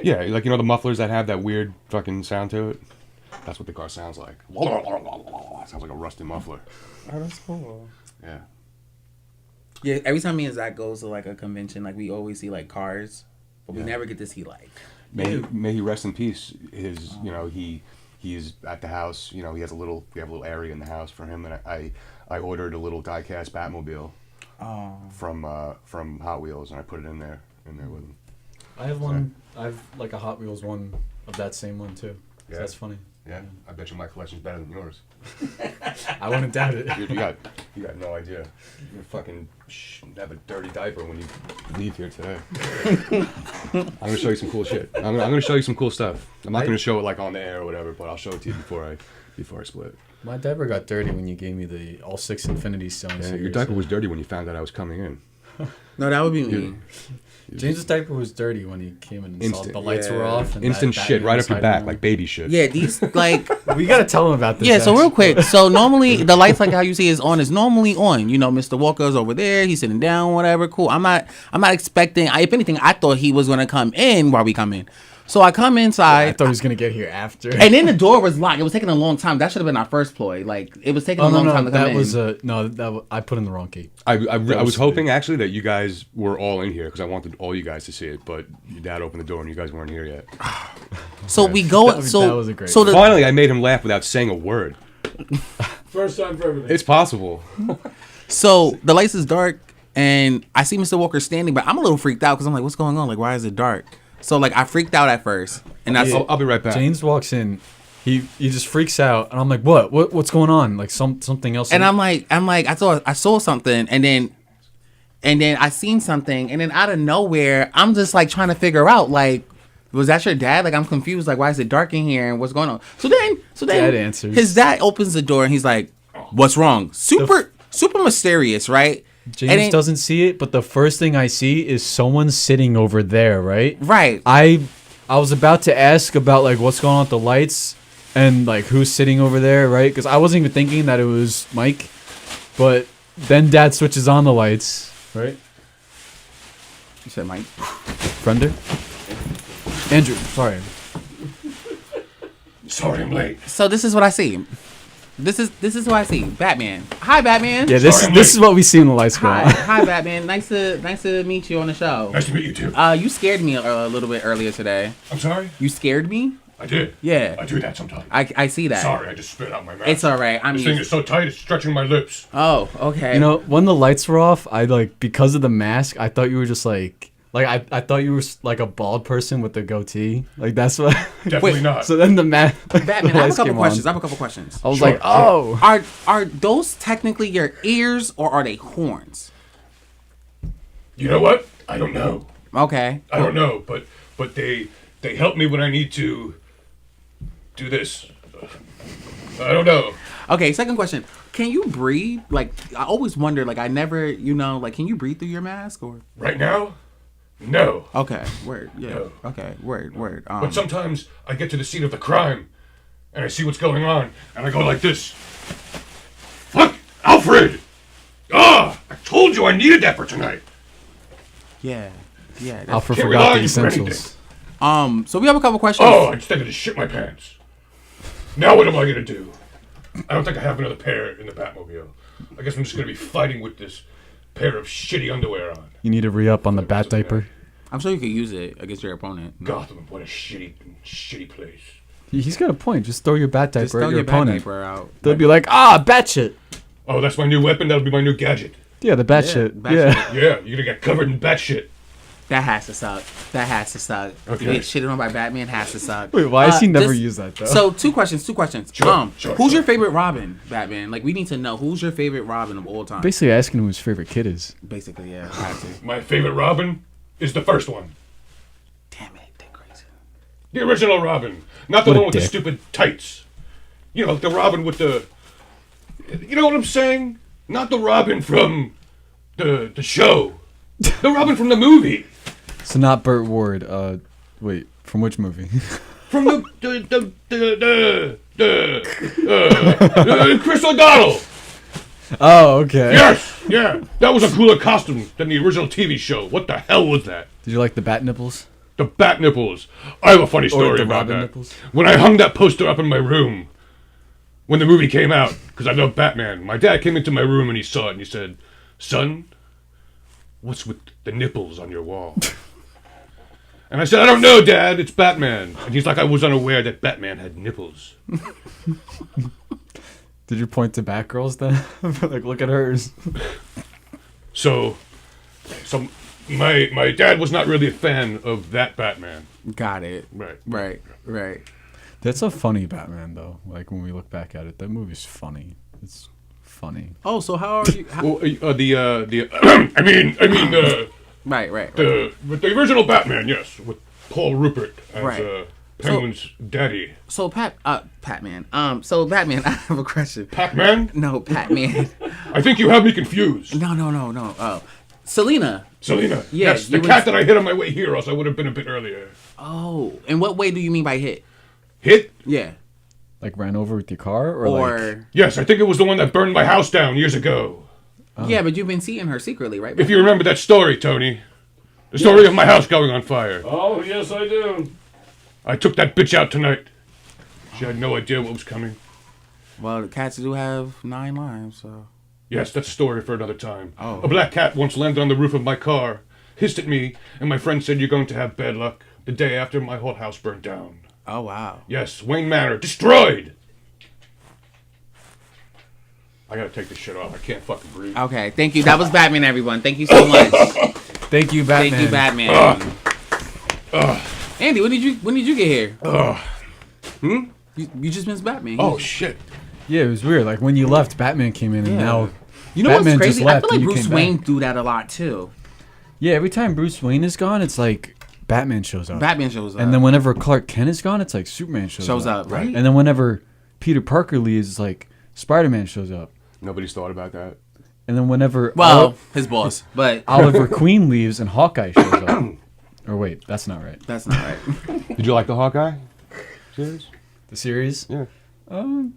Yeah, like, you know the mufflers that have that weird fucking sound to it? That's what the car sounds like. It sounds like a rusty muffler. Oh, that's cool. Yeah. Yeah, every time me and Zach goes to like a convention, like we always see like cars, but we never get to see like. May he rest in peace. His, you know, he's at the house. You know, we have a little area in the house for him, and I ordered a little die-cast Batmobile from Hot Wheels, and I put it in there with him. I have one. I have like a Hot Wheels one of that same one too. Yeah. So that's funny. Yeah, I bet you my collection's better than yours. I wouldn't doubt it. Dude, you got no idea. You fucking have a dirty diaper when you leave here today. I'm gonna show you some cool shit. I'm gonna show you some cool stuff. I'm not gonna show it like on the air or whatever, but I'll show it to you before I split. My diaper got dirty when you gave me the all 6 Infinity Stones. Yeah, your diaper was dirty when you found out I was coming in. No, that would be me. James's diaper was dirty when he came in and saw the lights were off. And Instant shit right up your back, like baby shit. Yeah, these like we gotta tell him about this. Yeah, so real quick. So normally the lights, like how you see is normally on. You know, Mr. Walker's over there. He's sitting down, whatever. Cool. I'm not expecting. If anything, I thought he was gonna come in while we come in. So I come inside. Yeah, I thought he was gonna get here after. And then the door was locked. It was taking a long time. That should have been our first ploy. Like it was taking a long time to come in. I put in the wrong key. I was hoping actually that you guys were all in here because I wanted all you guys to see it, but your dad opened the door and you guys weren't here yet. So we go. That was a great. Finally, I made him laugh without saying a word. First time for everything. It's possible. So the lights is dark, and I see Mr. Walker standing, but I'm a little freaked out because I'm like, what's going on? Like, why is it dark? So like I freaked out at first, and I'll be right back. James walks in, he just freaks out, and I'm like, what's going on? Like something else. And I'm like, I saw something, and then I seen something, and then out of nowhere, I'm just like trying to figure out like, was that your dad? Like I'm confused. Like why is it dark in here, and what's going on? So then Dad answers. His dad opens the door, and he's like, what's wrong? Super mysterious, right? James doesn't see it, but the first thing I see is someone sitting over there, right? Right. I was about to ask about like what's going on with the lights and like who's sitting over there, right? Because I wasn't even thinking that it was Mike, but then Dad switches on the lights, right? You said Mike. Fremder? Andrew, sorry. Sorry, I'm late. So this is what I see. This is who I see. Batman. Hi, Batman. Yeah, this is what we see in the lights go on. Hi, Batman. Nice to meet you on the show. Nice to meet you too. You scared me a little bit earlier today. I'm sorry? You scared me I did. Yeah. I do that sometimes. I see that. Sorry, I just spit out my mouth. It's all right. This thing is so tight, it's stretching my lips. Oh, okay. You know, when the lights were off, I like because of the mask, I thought you were just like I thought you were like a bald person with a goatee. Like that's what. Definitely not. So then the mask. Batman, I have a couple questions. I was Sure, like, oh. Are those technically your ears or are they horns? You know what? I don't know. Okay. I don't know, but they help me when I need to do this. I don't know. Okay, second question. Can you breathe? Like, I always wonder, like, I never, like, can you breathe through your mask or? Right now? No. Okay, word. Yeah. No. Okay, word. But sometimes I get to the scene of the crime and I see what's going on and I go like this. Fuck! Alfred! Ah! I told you I needed that for tonight. Yeah. Alfred Can't forgot rely the on you for essentials. So we have a couple questions. Oh, I just had to shit my pants. Now what am I gonna do? I don't think I have another pair in the Batmobile. I guess I'm just gonna be fighting with this pair of shitty underwear on. You need to re-up on the bat diaper. I'm sure you could use it against your opponent. Gotham, what a shitty place. He's got a point. Just throw your bat diaper Just throw at your your back opponent. diaper out. They'll be like, bat shit. Oh, that's my new weapon? That'll be my new gadget. Yeah, the bat Yeah, shit. bat Yeah. shit. Yeah, you're gonna get covered in bat shit. That has to suck. To Okay. get shitted on by Batman has to suck. Wait, why has he never this- used that though? So two questions. Sure, Who's your sure. favorite Robin, Batman? Like, we need to know who's your favorite Robin of all time. Basically asking who his favorite kid is. Basically, yeah. I have to. My favorite Robin is the first one. Damn it, they're crazy. The original Robin. Not the What a one with the dick. stupid tights. You know, the Robin with the... You know what I'm saying? Not the Robin from the show. The Robin from the movie. So not Burt Ward. Wait, from which movie? From Chris O'Donnell. Oh, okay. Yes, yeah. That was a cooler costume than the original TV show. What the hell was that? Did you like the bat nipples? The bat nipples. I have a funny story the about Robin that. nipples? When I hung that poster up in my room, when the movie came out, because I love Batman, my dad came into my room and he saw it and he said, "Son, what's with the nipples on your wall?" And I said, "I don't know, Dad. It's Batman." And he's like, "I was unaware that Batman had nipples." Did you point to Batgirls then? Like, look at hers. So my dad was not really a fan of that Batman. Got it. Right. Right. That's a funny Batman though. Like when we look back at it, that movie's funny. It's funny. Oh, so how are you? Well, I mean, Right. with the original Batman, yes, with Paul Rupert as Right. Penguin's daddy. So Batman. So Batman, I have a question. Pac-Man? No, Batman. I think you have me confused. No. Oh, Selena. Selena. Yeah, Yes, the you cat was- that I hit on my way here, or else I would have been a bit earlier. Oh, in what way do you mean by hit? Hit? Yeah. Like ran over with your car, or like Yes, I think it was the one that burned my house down years ago. Yeah, but you've been seeing her secretly, right? If you remember that story, Tony. The story of my house going on fire. Oh, yes, I do. I took that bitch out tonight. She had no idea what was coming. Well, the cats do have 9 lives, so. Yes, that's a story for another time. Oh. A black cat once landed on the roof of my car, hissed at me, and my friend said, "You're going to have bad luck." The day after, my whole house burned down. Oh wow. Yes, Wayne Manor, destroyed! I gotta take this shit off. I can't fucking breathe. Okay, thank you. That was Batman, everyone. Thank you so much. thank you, Batman. Thank you, Batman. Andy, when did you get here? You just missed Batman. Oh, shit. Yeah, it was weird. Like when you left, Batman came in, and Yeah. now You know Batman what's just crazy? I left feel like and you Bruce came Wayne back. do that a lot too. Yeah, every time Bruce Wayne is gone, it's like Batman shows up. Batman shows up. And then whenever Clark Kent is gone, it's like Superman shows up, right? And then whenever Peter Parker leaves, it's like Spider-Man shows up. Nobody's thought about that. And then whenever his boss, but Oliver Queen leaves and Hawkeye shows up. Or wait, that's not right. that's not right. Did you like the Hawkeye series? The series? Yeah.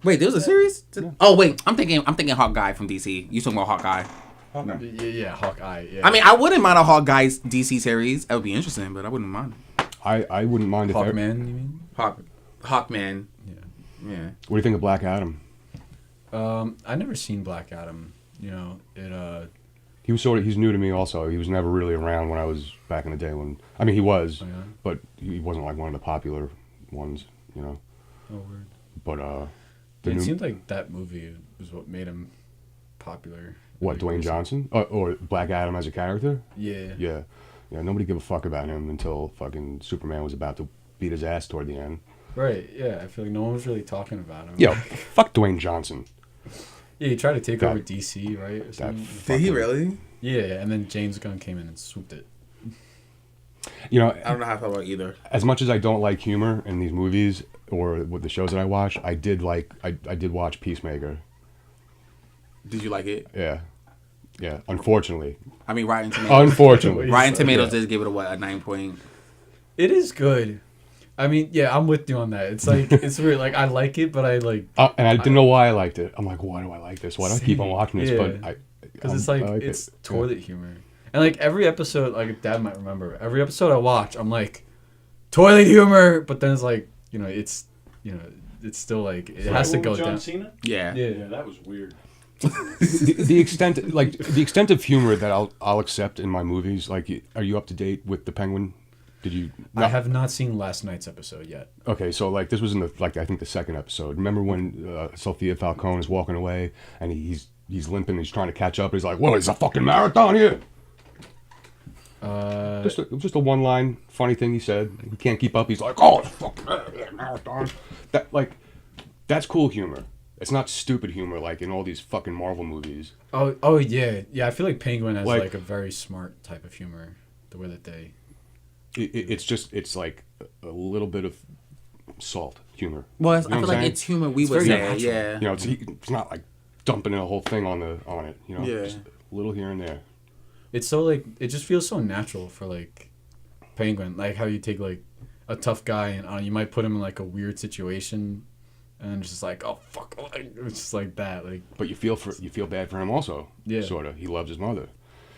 Wait, there was a series? Oh wait, I'm thinking Hawkeye from DC. You talking about Hawkeye? Yeah, Hawkeye. Yeah. I mean, I wouldn't mind a Hawkeye's DC series. That would be interesting, but I wouldn't mind. I wouldn't mind if Hawkman, you mean? Hawkman. Yeah. Yeah. What do you think of Black Adam? I never seen Black Adam. You know, He's new to me also. He was never really around when I was back in the day when, I mean, he was, Oh, yeah? but he wasn't like one of the popular ones, you know. Oh, weird. But It seemed like that movie was what made him popular. what, Dwayne Johnson or Black Adam as a character? Yeah. Yeah. Nobody gave a fuck about him until fucking Superman was about to beat his ass toward the end. Right. Yeah. I feel like no one was really talking about him. Yo, fuck Dwayne Johnson. Yeah, he tried to take That- over DC, right? Or something? Did he really? Yeah, and then James Gunn came in and swooped it. You know, I don't know how I feel about either. as much as I don't like humor in these movies or with the shows that I watch, I did watch Peacemaker. Did you like it? Yeah. Unfortunately. I mean, Rotten Tomatoes. Unfortunately. Rotten Tomatoes Yeah. did give it a 9 point. It is good. I mean, yeah, I'm with you on that. It's like it's weird. Like I like it, but I like And I didn't know why I liked it. I'm like, why do I like this? Why do I keep on watching this? Yeah. But because it's like I like it's it. toilet humor, and like every episode, like Dad might remember, every episode I watch, I'm like toilet humor, but then it's like it's still like it has to One go with John down. Cena? Yeah. Yeah, that was weird. the extent of humor that I'll accept in my movies. Like, are you up to date with the Penguin? Did you? I have not seen last night's episode yet. Okay, so like this was in the I think the second episode. Remember when Sophia Falcone is walking away and he's limping, and he's trying to catch up. And he's like, "Well, it's a fucking marathon here." Just a one line funny thing he said. He can't keep up. He's like, "Oh, it's fucking marathon." That's cool humor. It's not stupid humor like in all these fucking Marvel movies. Oh yeah. I feel like Penguin has Like- like a very smart type of humor. The way that they. It's like a little bit of salt humor. Well, You know I what feel I'm like saying? it's humor we It's would very say. natural. Yeah. It's not like dumping a whole thing on it. Yeah. Just a little here and there. It's so like it just feels so natural for like Penguin, like how you take like a tough guy and you might put him in like a weird situation, and it's just like oh fuck, it's just like that like. But you feel bad for him also. Yeah. Sort of. He loves his mother.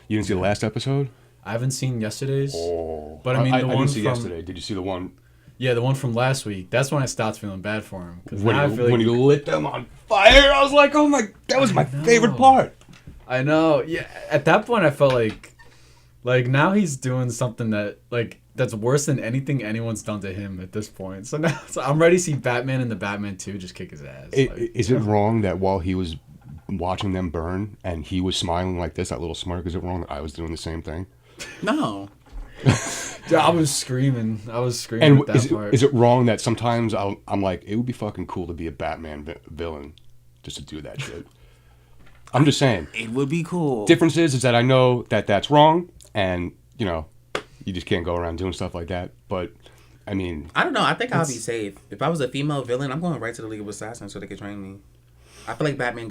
You didn't see the last episode? I haven't seen yesterday's. Oh. But I mean, the one didn't see from- yesterday. Did you see the one Yeah, the one from last week. That's when I stopped feeling bad for him. Because when now I feel like he lit them on fire? I was like, oh my, that was my favorite part. I know. Yeah, at that point I felt like now he's doing something that's worse than anything anyone's done to him at this point. So now I'm ready to see Batman and the Batman 2 just kick his ass. Is it wrong that while he was watching them burn and he was smiling like this, that little smirk, is it wrong that I was doing the same thing? No. Yeah, I was screaming. And at that part. is it wrong that sometimes I'm like, it would be fucking cool to be a Batman villain just to do that shit? I'm just saying. It would be cool. Difference is that I know that that's wrong, and you just can't go around doing stuff like that. But I mean, I don't know. I think I'll be safe. If I was a female villain, I'm going right to the League of Assassins so they can train me. I feel like Batman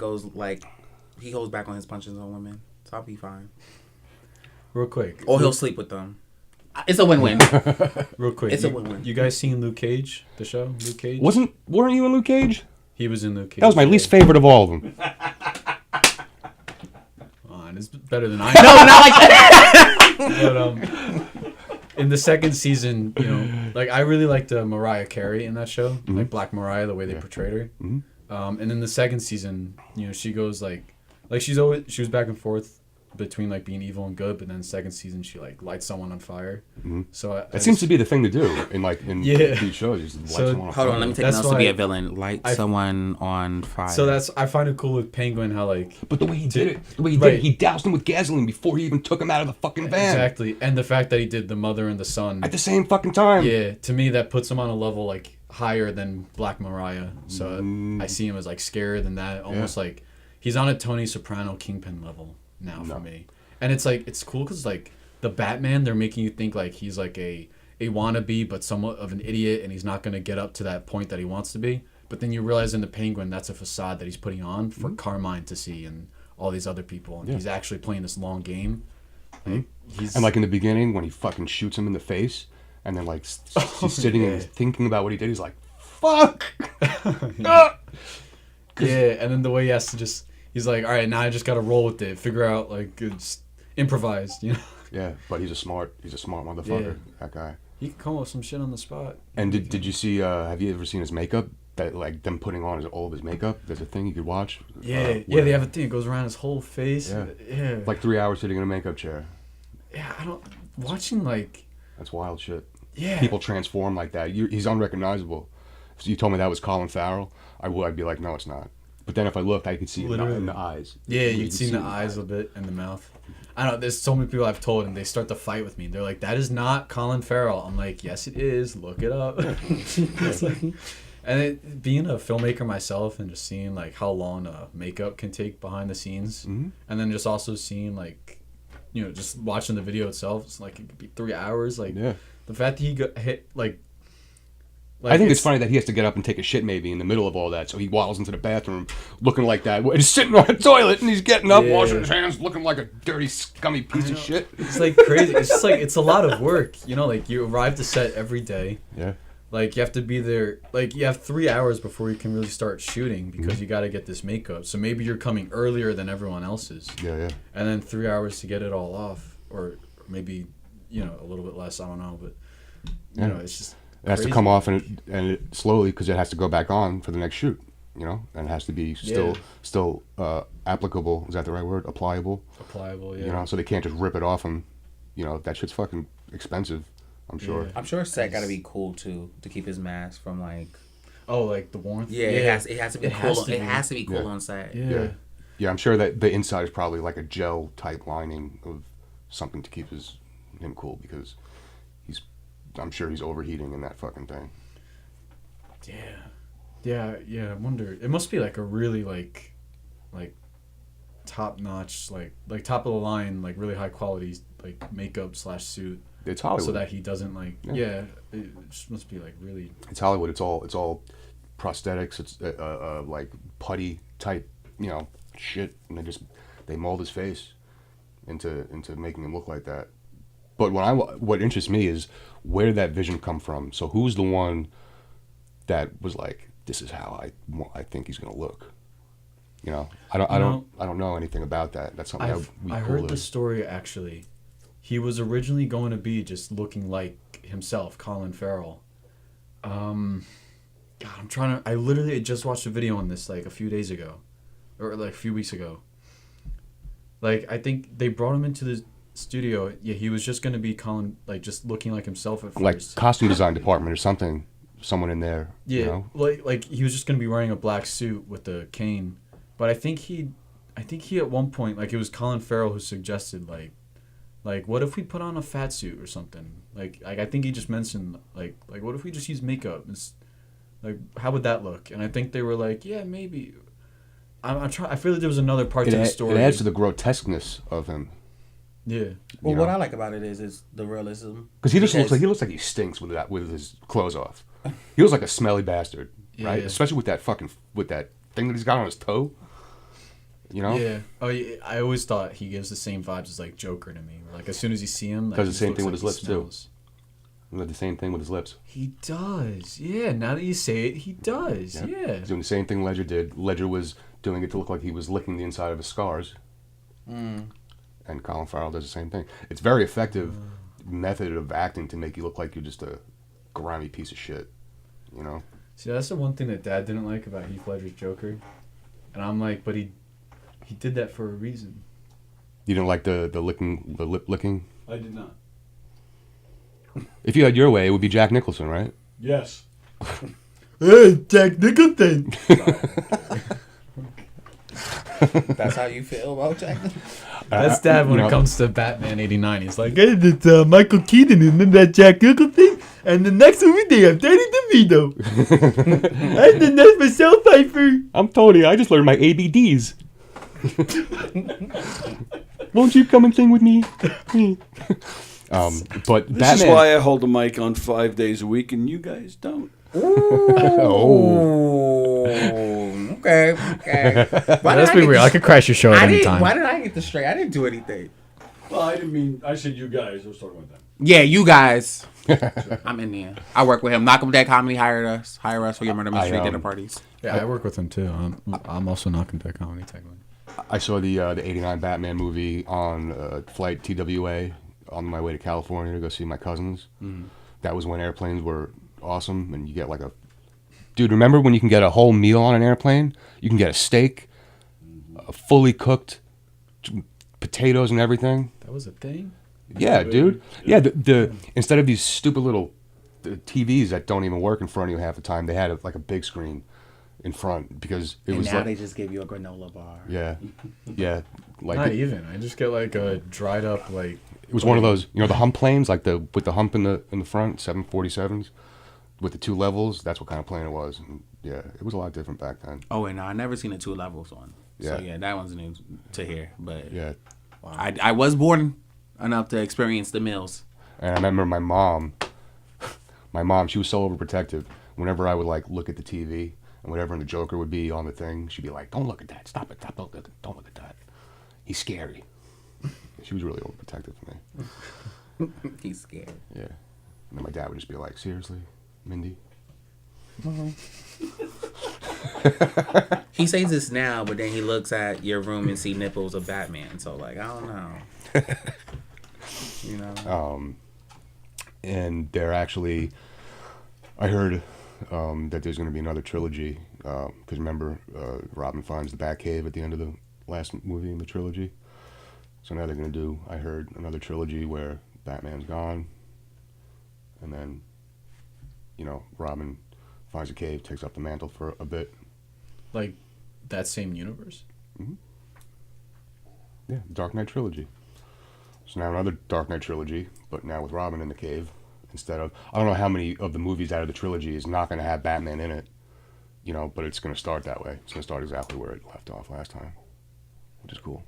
he holds back on his punches on women, so I'll be fine. Real quick. Or he'll sleep with them. It's a win-win. Real quick. It's a win-win. You guys seen Luke Cage, the show? Luke Cage? weren't you in Luke Cage? He was in Luke Cage. That was my yeah. least favorite of all of them. It's better than I know. No, not like that. But in the second season, like I really liked Mariah Carey in that show, like Black Mariah, the way they portrayed her. And in the second season, she goes like she was back and forth between like being evil and good, but then second season she like lights someone on fire. So That seems to be the thing to do in Yeah. these shows. Just light So- someone on Hold on, fire. let me take That's notes to be why a villain. Light someone on fire. So I find it cool with Penguin how like But the way he did it, Right. he doused him with gasoline before he even took him out of the fucking van. exactly, and the fact that he did the mother and the son. At the same fucking time. Yeah, to me that puts him on a level like higher than Black Mariah. So I see him as like scarier than that. Almost like he's on a Tony Soprano Kingpin level now for me. And it's like it's cool because like the Batman, they're making you think like he's like a wannabe but somewhat of an idiot, and he's not gonna get up to that point that he wants to be. But then you realize in the Penguin that's a facade that he's putting on for Carmine to see and all these other people, and he's actually playing this long game. Like, And like in the beginning when he fucking shoots him in the face, and then like he's sitting and thinking about what he did, he's like, "Fuck." Yeah, and then the way he has to he's like, all right, now I just got to roll with it, figure out, like, just improvise, Yeah, but he's a smart motherfucker. Yeah. That guy. He can come up with some shit on the spot. And did you see? Have you ever seen his makeup? That like them putting on all of his makeup. There's a thing you could watch. Yeah, where- they have a thing that goes around his whole face. Yeah. Like 3 hours sitting in a makeup chair. Yeah, watching, like... That's wild shit. Yeah. People transform like that. He's unrecognizable. if you told me that was Colin Farrell, I'd be like, no, it's not. But then if I looked, I could see it in the eyes. Yeah, you'd see the eyes a bit and the mouth. I don't know. There's so many people I've told, and they start to fight with me. They're like, "That is not Colin Farrell." I'm like, "Yes, it is. Look it up." It's like, and being a filmmaker myself, and just seeing like how long makeup can take behind the scenes, and then just also seeing like, just watching the video itself, it's like it could be 3 hours. Like, the fact that he got hit like I think it's funny that he has to get up and take a shit maybe in the middle of all that, so he waddles into the bathroom looking like that. He's sitting on the toilet and he's getting up, washing his hands, looking like a dirty, scummy piece of shit. It's like crazy. It's just like, it's a lot of work. Like you arrive to set every day. Yeah. Like you have to be there. Like you have 3 hours before you can really start shooting because you got to get this makeup. So maybe you're coming earlier than everyone else is. Yeah. And then 3 hours to get it all off, or maybe a little bit less. I don't know, but it's just. It has to come off and it slowly because it has to go back on for the next shoot, and it has to be still applicable. Is that the right word? Applicable. Applicable, yeah. So they can't just rip it off and, that shit's fucking expensive. I'm sure. I'm sure set got to be cool too to keep his mask from like. Oh, like the warmth. Yeah, it has to be cool. It has to be cool on set. Yeah. I'm sure that the inside is probably like a gel type lining of something to keep him cool because. I'm sure he's overheating in that fucking thing. Yeah. I wonder. It must be like a really like top notch, like top of the line, like really high quality like makeup / suit. It's Hollywood, so that he doesn't it just must be like really. It's Hollywood. It's all prosthetics. It's like putty type, shit, and they mold his face into making him look like that. But what interests me is where did that vision come from? So who's the one that was like, this is how I think he's gonna look? I don't know anything about that. That's something that would be cool. I heard the story actually. He was originally going to be just looking like himself, Colin Farrell. God, I literally just watched a video on this like a few days ago, or like a few weeks ago. Like I think they brought him into the studio. Yeah, he was just gonna be Colin, like just looking like himself at first. Like costume design department or something. Someone in there. Yeah, like he was just gonna be wearing a black suit with a cane. But I think he at one point, like it was Colin Farrell who suggested like what if we put on a fat suit or something? Like I think he just mentioned like what if we just use makeup? Like how would that look? And I think they were like, yeah, maybe. I feel like there was another part to the story. It adds to the grotesqueness of him. Yeah. Well, what I like about it is the realism. Because he looks like he stinks with his clothes off. He looks like a smelly bastard, right? Yeah. Especially with that thing that he's got on his toe. Yeah. Oh, yeah. I always thought he gives the same vibes as like Joker to me. Like as soon as you see him, does the same thing with his lips too. The same thing with his lips. He does. Yeah. Now that you say it, he does. Yeah. He's doing the same thing Ledger did. Ledger was doing it to look like he was licking the inside of his scars. And Colin Farrell does the same thing. It's very effective method of acting to make you look like you're just a grimy piece of shit, See, that's the one thing that Dad didn't like about Heath Ledger's Joker, and I'm like, but he did that for a reason. You didn't like the lip licking? I did not. If you had your way, it would be Jack Nicholson, right? Yes. Hey, Jack Nicholson. That's how you feel about Jack? That's Dad when it comes to Batman '89. He's like, hey, it's Michael Keaton and then that Jack Nicholson, and the next movie they have Danny DeVito. And then that's Michelle Pfeiffer. I'm Tony. I just learned my ABDs. Won't you come and sing with me? But this Batman... is why I hold the mic on 5 days a week and you guys don't. Oh. Okay. Let's be real. I could crash your show at any time. Why did I get this straight? I didn't do anything. Well, I didn't mean. I said you guys. I was talking about that. Yeah, you guys. I'm in there. I work with him. Knockem Dead Comedy hire us for your murder mystery dinner parties. Yeah, I work with him too. I'm also Knockem Dead Comedy technically. I saw the '89 Batman movie on flight TWA on my way to California to go see my cousins. That was when airplanes were awesome, and you get like a... Dude, remember when you can get a whole meal on an airplane? You can get a steak, a fully cooked potatoes and everything. That was a thing? Yeah, dude. Yeah, the instead of these stupid little the TVs that don't even work in front of you half the time, they had like a big screen in front because it was now like, they just give you a granola bar. yeah, yeah, like Not even. I just get like a dried up like. it was one of those, the hump planes, like with the hump in the front, 747s, with the 2 levels. That's what kind of plane it was. And yeah, it was a lot different back then. Oh, and I never seen a 2 levels one. Yeah. So yeah, that one's new to hear. But Yeah, I was born enough to experience the mills. and I remember my mom, she was so overprotective. Whenever I would like look at the TV and whatever, and the Joker would be on the thing, she'd be like, "Don't look at that! Stop it! Stop! Don't look at that! He's scary." She was really overprotective for me. He's scared. Yeah, and then my dad would just be like, "Seriously, Mindy?" He says this now, but then he looks at your room and see nipples of Batman. So like, I don't know. You know. And they're actually, I heard that there's going to be another trilogy. Because remember, Robin finds the Batcave at the end of the last movie in the trilogy. So now they're going to do, I heard, another trilogy where Batman's gone. And then, Robin finds a cave, takes up the mantle for a bit. Like that same universe? Yeah, Dark Knight trilogy. So now another Dark Knight trilogy, but now with Robin in the cave. Instead of, I don't know how many of the movies out of the trilogy is not going to have Batman in it, but it's going to start that way. It's going to start exactly where it left off last time, which is cool.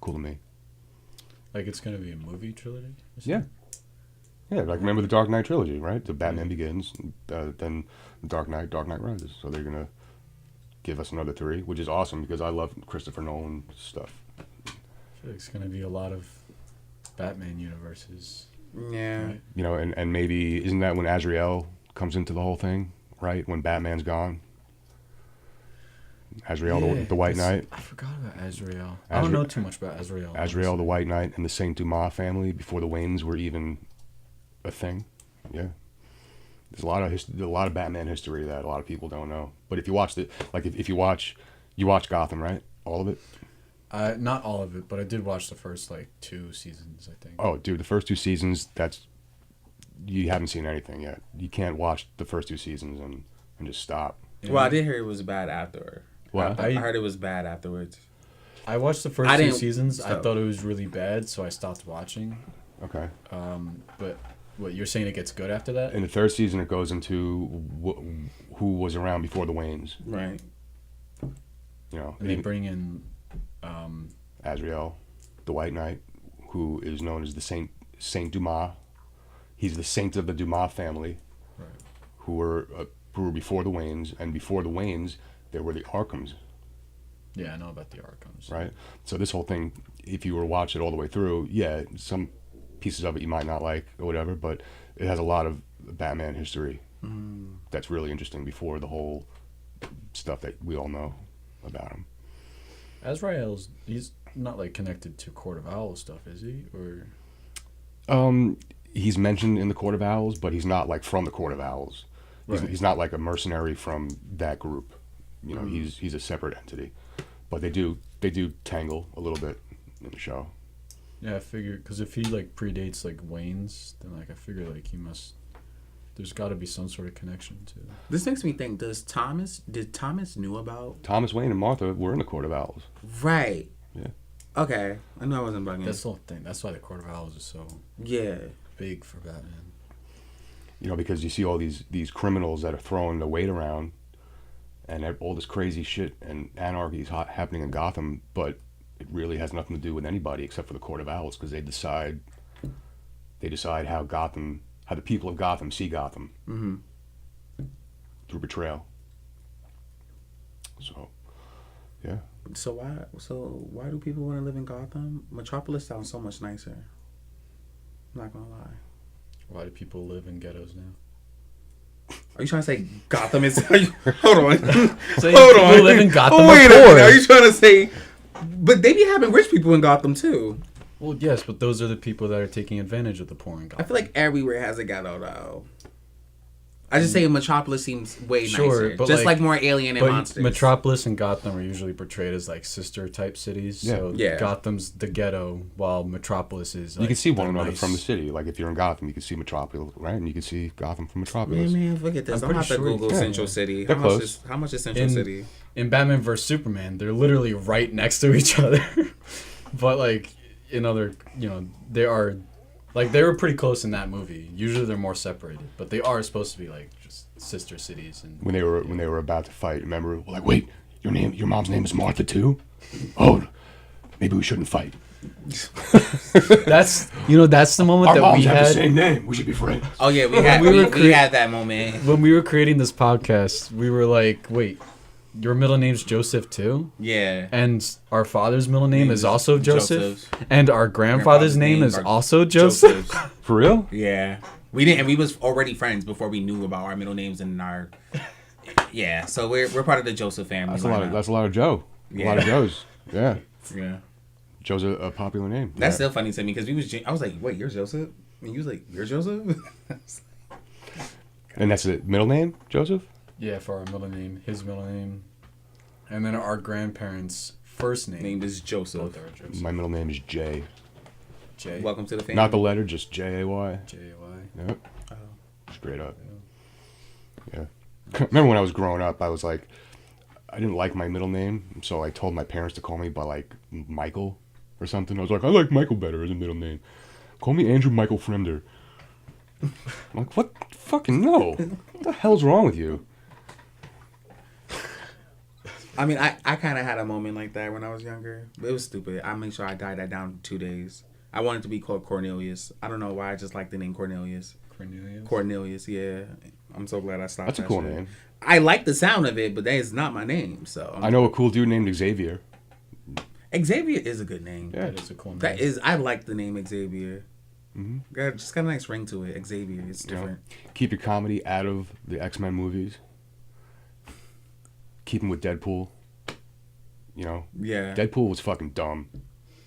Cool to me. Like it's going to be a movie trilogy? Yeah. Yeah, like remember the Dark Knight trilogy, right? The Batman Begins, then Dark Knight Rises. So they're going to give us another 3, which is awesome because I love Christopher Nolan stuff. I feel like it's going to be a lot of Batman universes. Yeah. Right? And maybe, isn't that when Azrael comes into the whole thing, right? When Batman's gone? Azrael, the White Knight. I forgot about Azrael. I don't know too much about Azrael. Azrael, the White Knight, and the Saint Dumas family before the Waynes were even a thing. Yeah. There's a lot of Batman history that a lot of people don't know. But if you watch you watch Gotham, right? All of it? Not all of it, but I did watch the first 2 seasons, I think. Oh, dude, the first 2 seasons, you haven't seen anything yet. You can't watch the first 2 seasons and just stop. Yeah. Well, I did hear it was bad after. What? I heard it was bad afterwards. I watched the first 2 seasons. I thought it was really bad, so I stopped watching. Okay. But what, you're saying it gets good after that? In the 3rd season, it goes into who was around before the Waynes. Right. And they bring in Azrael, the White Knight, who is known as the Saint Dumas. He's the saint of the Dumas family, right, who were before the Waynes, and before the Waynes, there were the Arkhams. Yeah, I know about the Arkhams. Right? So this whole thing, if you were to watch it all the way through, yeah, some pieces of it you might not like or whatever, but it has a lot of Batman history that's really interesting before the whole stuff that we all know about him. He's not connected to Court of Owls stuff, is he? Or He's mentioned in the Court of Owls, but he's not from the Court of Owls. He's not like a mercenary from that group. He's a separate entity. But they do tangle a little bit in the show. Yeah, I figure because if he predates Wayne's, then I figure he must. There's got to be some sort of connection to. This makes me think: did Thomas knew about Thomas Wayne and Martha were in the Court of Owls? Right. Yeah. Okay, I know I wasn't bugging. That's the whole thing. That's why the Court of Owls is so big for Batman. Because you see all these criminals that are throwing the weight around, and all this crazy shit and anarchy is happening in Gotham, but it really has nothing to do with anybody except for the Court of Owls because they decide how the people of Gotham see Gotham through betrayal. So, yeah. So why do people want to live in Gotham? Metropolis sounds so much nicer. I'm not gonna lie. Why do people live in ghettos now? Are you trying to say Gotham is? Hold on. So hold on. People live in Gotham. Wait a minute. Are you trying to say? But they be having rich people in Gotham too. Well, yes, but those are the people that are taking advantage of the poor in Gotham. I feel like everywhere has a ghetto though. I just say Metropolis seems way nicer. but Just like more alien and but monsters. Metropolis and Gotham are usually portrayed as like sister type cities. Yeah. So Yeah. Gotham's the ghetto, while Metropolis is. Like, You can see one the another nice- from the city. Like if you're in Gotham, you can see Metropolis, right? And you can see Gotham from Metropolis. Man, forget this. I'm I'm about to pretty sure Google you can. Central City. They're How much, close. how much is Central City? In Batman vs Superman, they're literally right next to each other. But like in other, they are, like they were pretty close in that movie. Usually they're more separated, but they are supposed to be like just sister cities. And When they were about to fight, remember? Like, wait, your mom's name is Martha too? Oh, maybe we shouldn't fight. that's that's the moment Our that moms we have the had same name. We should be friends. Oh yeah, we had we had that moment. when we were creating this podcast. We were like, wait, your middle name's Joseph too? Yeah. And our father's middle name is also Joseph. Joseph. And our grandfather's name is are also Joseph. For real? Yeah. We didn't. And we was already friends before we knew about our middle names and our. Yeah. So we're part of the Joseph family. That's a lot of Joe. A lot of Joes. Yeah. Yeah. Joe's a popular name. That's yeah. still funny to me because I was like, wait, you're Joseph? And you was like, you're Joseph? And that's the middle name, Joseph? Yeah, for our middle name, his middle name. And then our grandparents' first name. Name is Joseph. Both are Joseph. My middle name is Jay. Jay. Welcome to the family. Not the letter, just J-A-Y. J-A-Y. Yep. Straight up. Yeah. Remember when I was growing up, I was like, I didn't like my middle name, so I told my parents to call me by like Michael or something. I was like, I like Michael better as a middle name. Call me Andrew Michael Fremder. I'm like, what? Fucking no. What the hell's wrong with you? I mean, I kind of had a moment like that when I was younger. It was stupid. I made sure I died that down in 2 days. I wanted to be called Cornelius. I don't know why. I just like the name Cornelius. Cornelius, yeah. I'm so glad I stopped. That's a cool name. I like the sound of it, but that is not my name. So I know a cool dude named Xavier. Xavier is a good name. Yeah. That is a cool name. That is. I like the name Xavier. Mm-hmm. Just got a nice ring to it. Xavier. It's different. Keep your comedy out of the X-Men movies. Keep them with Deadpool. Yeah. Deadpool was fucking dumb.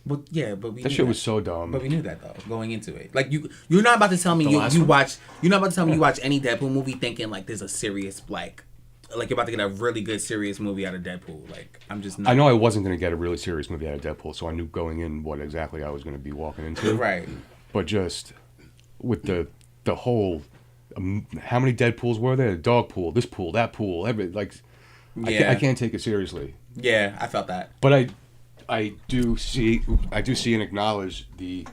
But yeah, but we That knew shit was so dumb. But we knew that though, going into it. Like you're not about to tell me The you last one? watch. You're not about to tell me you watch any Deadpool movie thinking like there's a serious like you're about to get a really good serious movie out of Deadpool. Like I'm just not. I know I wasn't going to get a really serious movie out of Deadpool, so I knew going in what exactly I was going to be walking into. Right. But just with the whole, how many Deadpools were there? Dog pool, this pool, that pool, Yeah. I can't take it seriously. Yeah, I felt that. But I do see and acknowledge the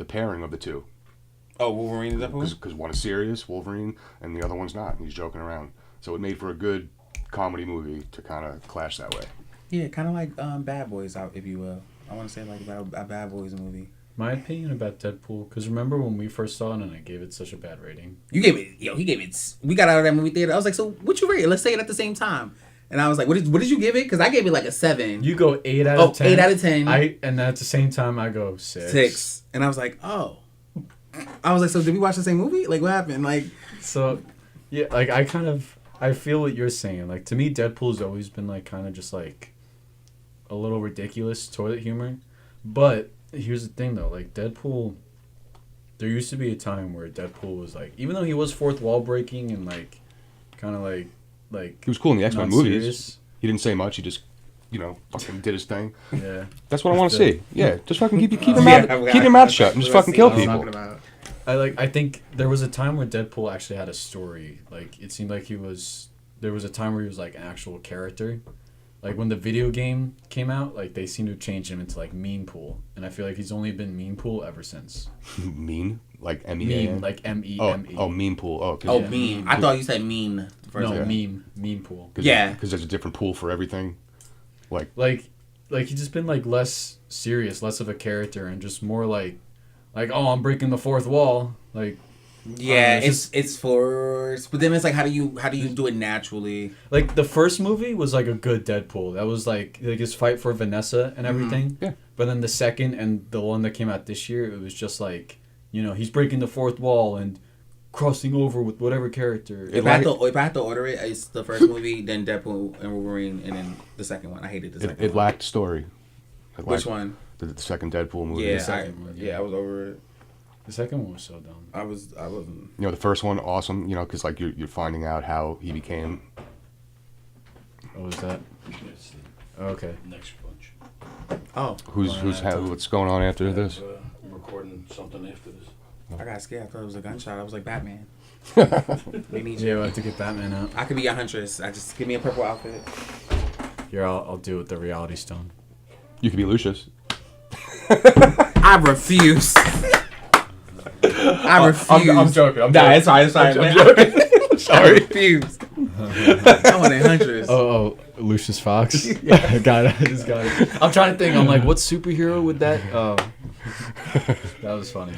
pairing of the two. Oh, Wolverine and Deadpool. Because one is serious, Wolverine, and the other one's not. And he's joking around. So it made for a good comedy movie to kind of clash that way. Yeah, kind of like Bad Boys, if you will. I want to say like about a Bad Boys movie. My opinion about Deadpool, because remember when we first saw it and I gave it such a bad rating? You gave it, he gave it. We got out of that movie theater. I was like, so what you rate it? Let's say it at the same time. And I was like, what did you give it? Because I gave it like a 7. You go 8 out of 10. 8 out of 10. And at the same time I go 6. 6. And I was like, oh. I was like, so did we watch the same movie? Like, what happened? Like, so, yeah, like I feel what you're saying. Like, to me, Deadpool's always been like kind of just like a little ridiculous toilet humor. But here's the thing though, like Deadpool, there used to be a time where Deadpool was like, even though he was fourth wall breaking and like kind of like he was cool in the X-Men not movies. serious. He didn't say much. He just, fucking did his thing. Yeah. That's what I want to the- see. Yeah, just fucking keep your mouth shut and just fucking kill people. I think there was a time where Deadpool actually had a story. Like it seemed like there was a time where he was like an actual character. Like when the video game came out, like they seemed to change him into like Mean Pool, and I feel like he's only been Mean Pool ever since. Mean? Like M-E-A-N? Meme, like M-E-M-E. Oh, Mean Pool. Oh, oh, Yeah. mean. I thought you said mean. No, Yeah. Mean Pool. Yeah. Because there's a different pool for everything. Like he's just been like less serious, less of a character, and just more like oh, I'm breaking the fourth wall. Like Yeah, it's it's forced. But then it's like, how do you do it naturally? like the first movie was like a good Deadpool. That was like his fight for Vanessa and everything. Yeah. But then the second and the one that came out this year, it was just like, he's breaking the fourth wall and crossing over with whatever character. If I had to order it, it's the first movie, then Deadpool and Wolverine, and then the second one. I hated the second It one. lacked story. Which one? The second Deadpool movie. Yeah, second one, yeah. I was over it. The second one was so dumb. I wasn't. You know, the first one, awesome. You know, because like you're finding out how he became. What was that? That's the Okay. next bunch. Oh, What's going on after this? I'm recording something after this. I got scared. I thought it was a gunshot. I was like, Batman. We need Yeah, you. we'll have to get Batman out. I could be a huntress. I just give me a purple outfit. Here, I'll do it with the Reality Stone. You could be Lucius. I refuse. I refuse. I'm joking. I'm Nah, joking. it's fine. I'm joking. I refuse. I want a huntress. Oh, Lucius Fox. Yeah, got it. I just got it. I'm trying to think. I'm like, what superhero would that? Oh, that was funny.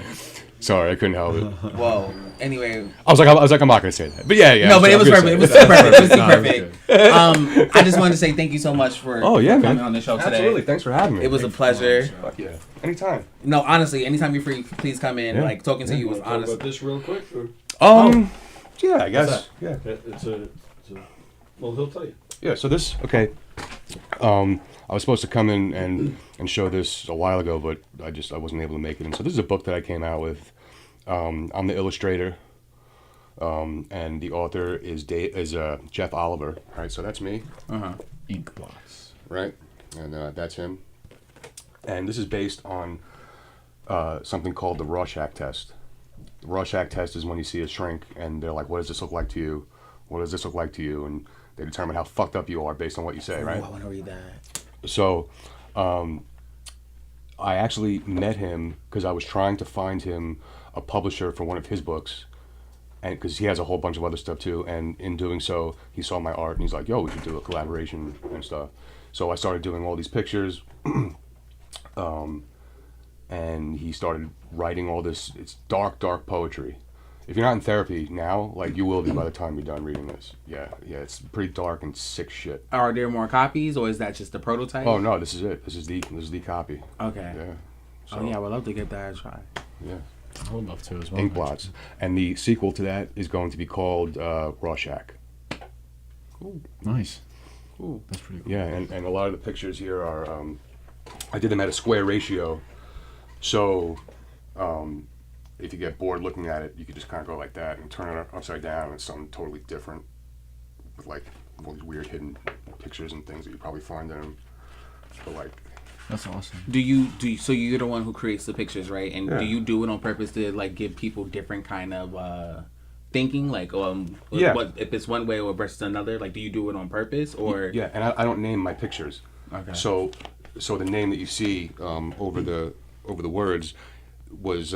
Sorry, I couldn't help it. Whoa. Anyway. I was like, I'm not gonna say that. But yeah. No, but it was perfect. It was too perfect. It was too No, perfect. I just wanted to say thank you so much for coming on the show today. Absolutely. Thanks for having me. It was a pleasure. Fuck yeah. Anytime. No, honestly, anytime you're free, please come in. Yeah. Like talking to you was Talk honest. about this real quick. Or? Yeah, I guess. Yeah. It's a. Well, he'll tell you. Yeah. So this. Okay. I was supposed to come in and show this a while ago, but I wasn't able to make it. And so this is a book that I came out with. I'm the illustrator, and the author is Jeff Oliver. Right. So that's me. Ink blots. Right. And that's him. And this is based on something called the Rorschach test. The Rorschach test is when you see a shrink and they're like, "What does this look like to you? What does this look like to you?" And they determine how fucked up you are based on what you say, right? Oh, I want to read that. So, I actually met him because I was trying to find him a publisher for one of his books, and because he has a whole bunch of other stuff too. And in doing so, he saw my art and he's like, "Yo, we should do a collaboration and stuff." So I started doing all these pictures, and he started writing all this. It's dark poetry. If you're not in therapy now, like you will be by the time you're done reading this. Yeah, it's pretty dark and sick shit. Are there more copies, or is that just the prototype? Oh no, this is it. This is the copy. Okay. Yeah. Oh yeah, I would love to get that a try. Yeah. I would love to as well. Ink blots. And the sequel to that is going to be called Rorschach. Cool. Nice. Cool. That's pretty cool. Yeah, and a lot of the pictures here are, I did them at a square ratio. So if you get bored looking at it, you could just kind of go like that and turn it upside down and it's something totally different with like all these weird hidden pictures and things that you probably find in them. But like, That's awesome. Do you so you're the one who creates the pictures, right? And Yeah. do you do it on purpose to like give people different kind of thinking, like Yeah. what if it's one way or versus another? Like, do you do it on purpose or? yeah, and I don't name my pictures. Okay. So the name that you see over the words was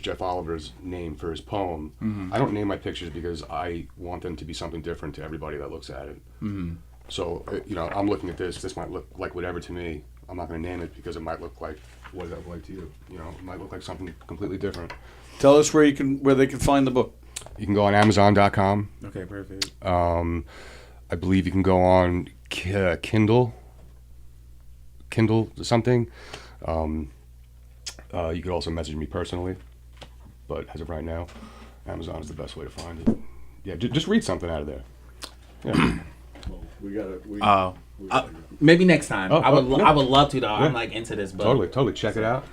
Jeff Oliver's name for his poem. Mm-hmm. I don't name my pictures because I want them to be something different to everybody that looks at it. Mm-hmm. So I'm looking at this. This might look like whatever to me. I'm not going to name it because it might look like what does that look like to you? It might look like something completely different. Tell us where they can find the book. You can go on Amazon.com. Okay, perfect. I believe you can go on Kindle something. You could also message me personally, but as of right now, Amazon is the best way to find it. Yeah, just read something out of there. Yeah. Well, Maybe next time. Oh, I would no. I would love to though. Yeah. I'm like into this book. Totally. Check it out.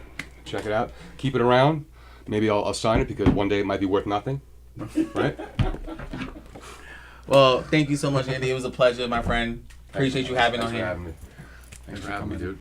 Keep it around. Maybe I'll sign it because one day it might be worth nothing. Right? Well, thank you so much, Andy. It was a pleasure, my friend. Appreciate you having Thanks on for here. having me. Thanks for having me, dude.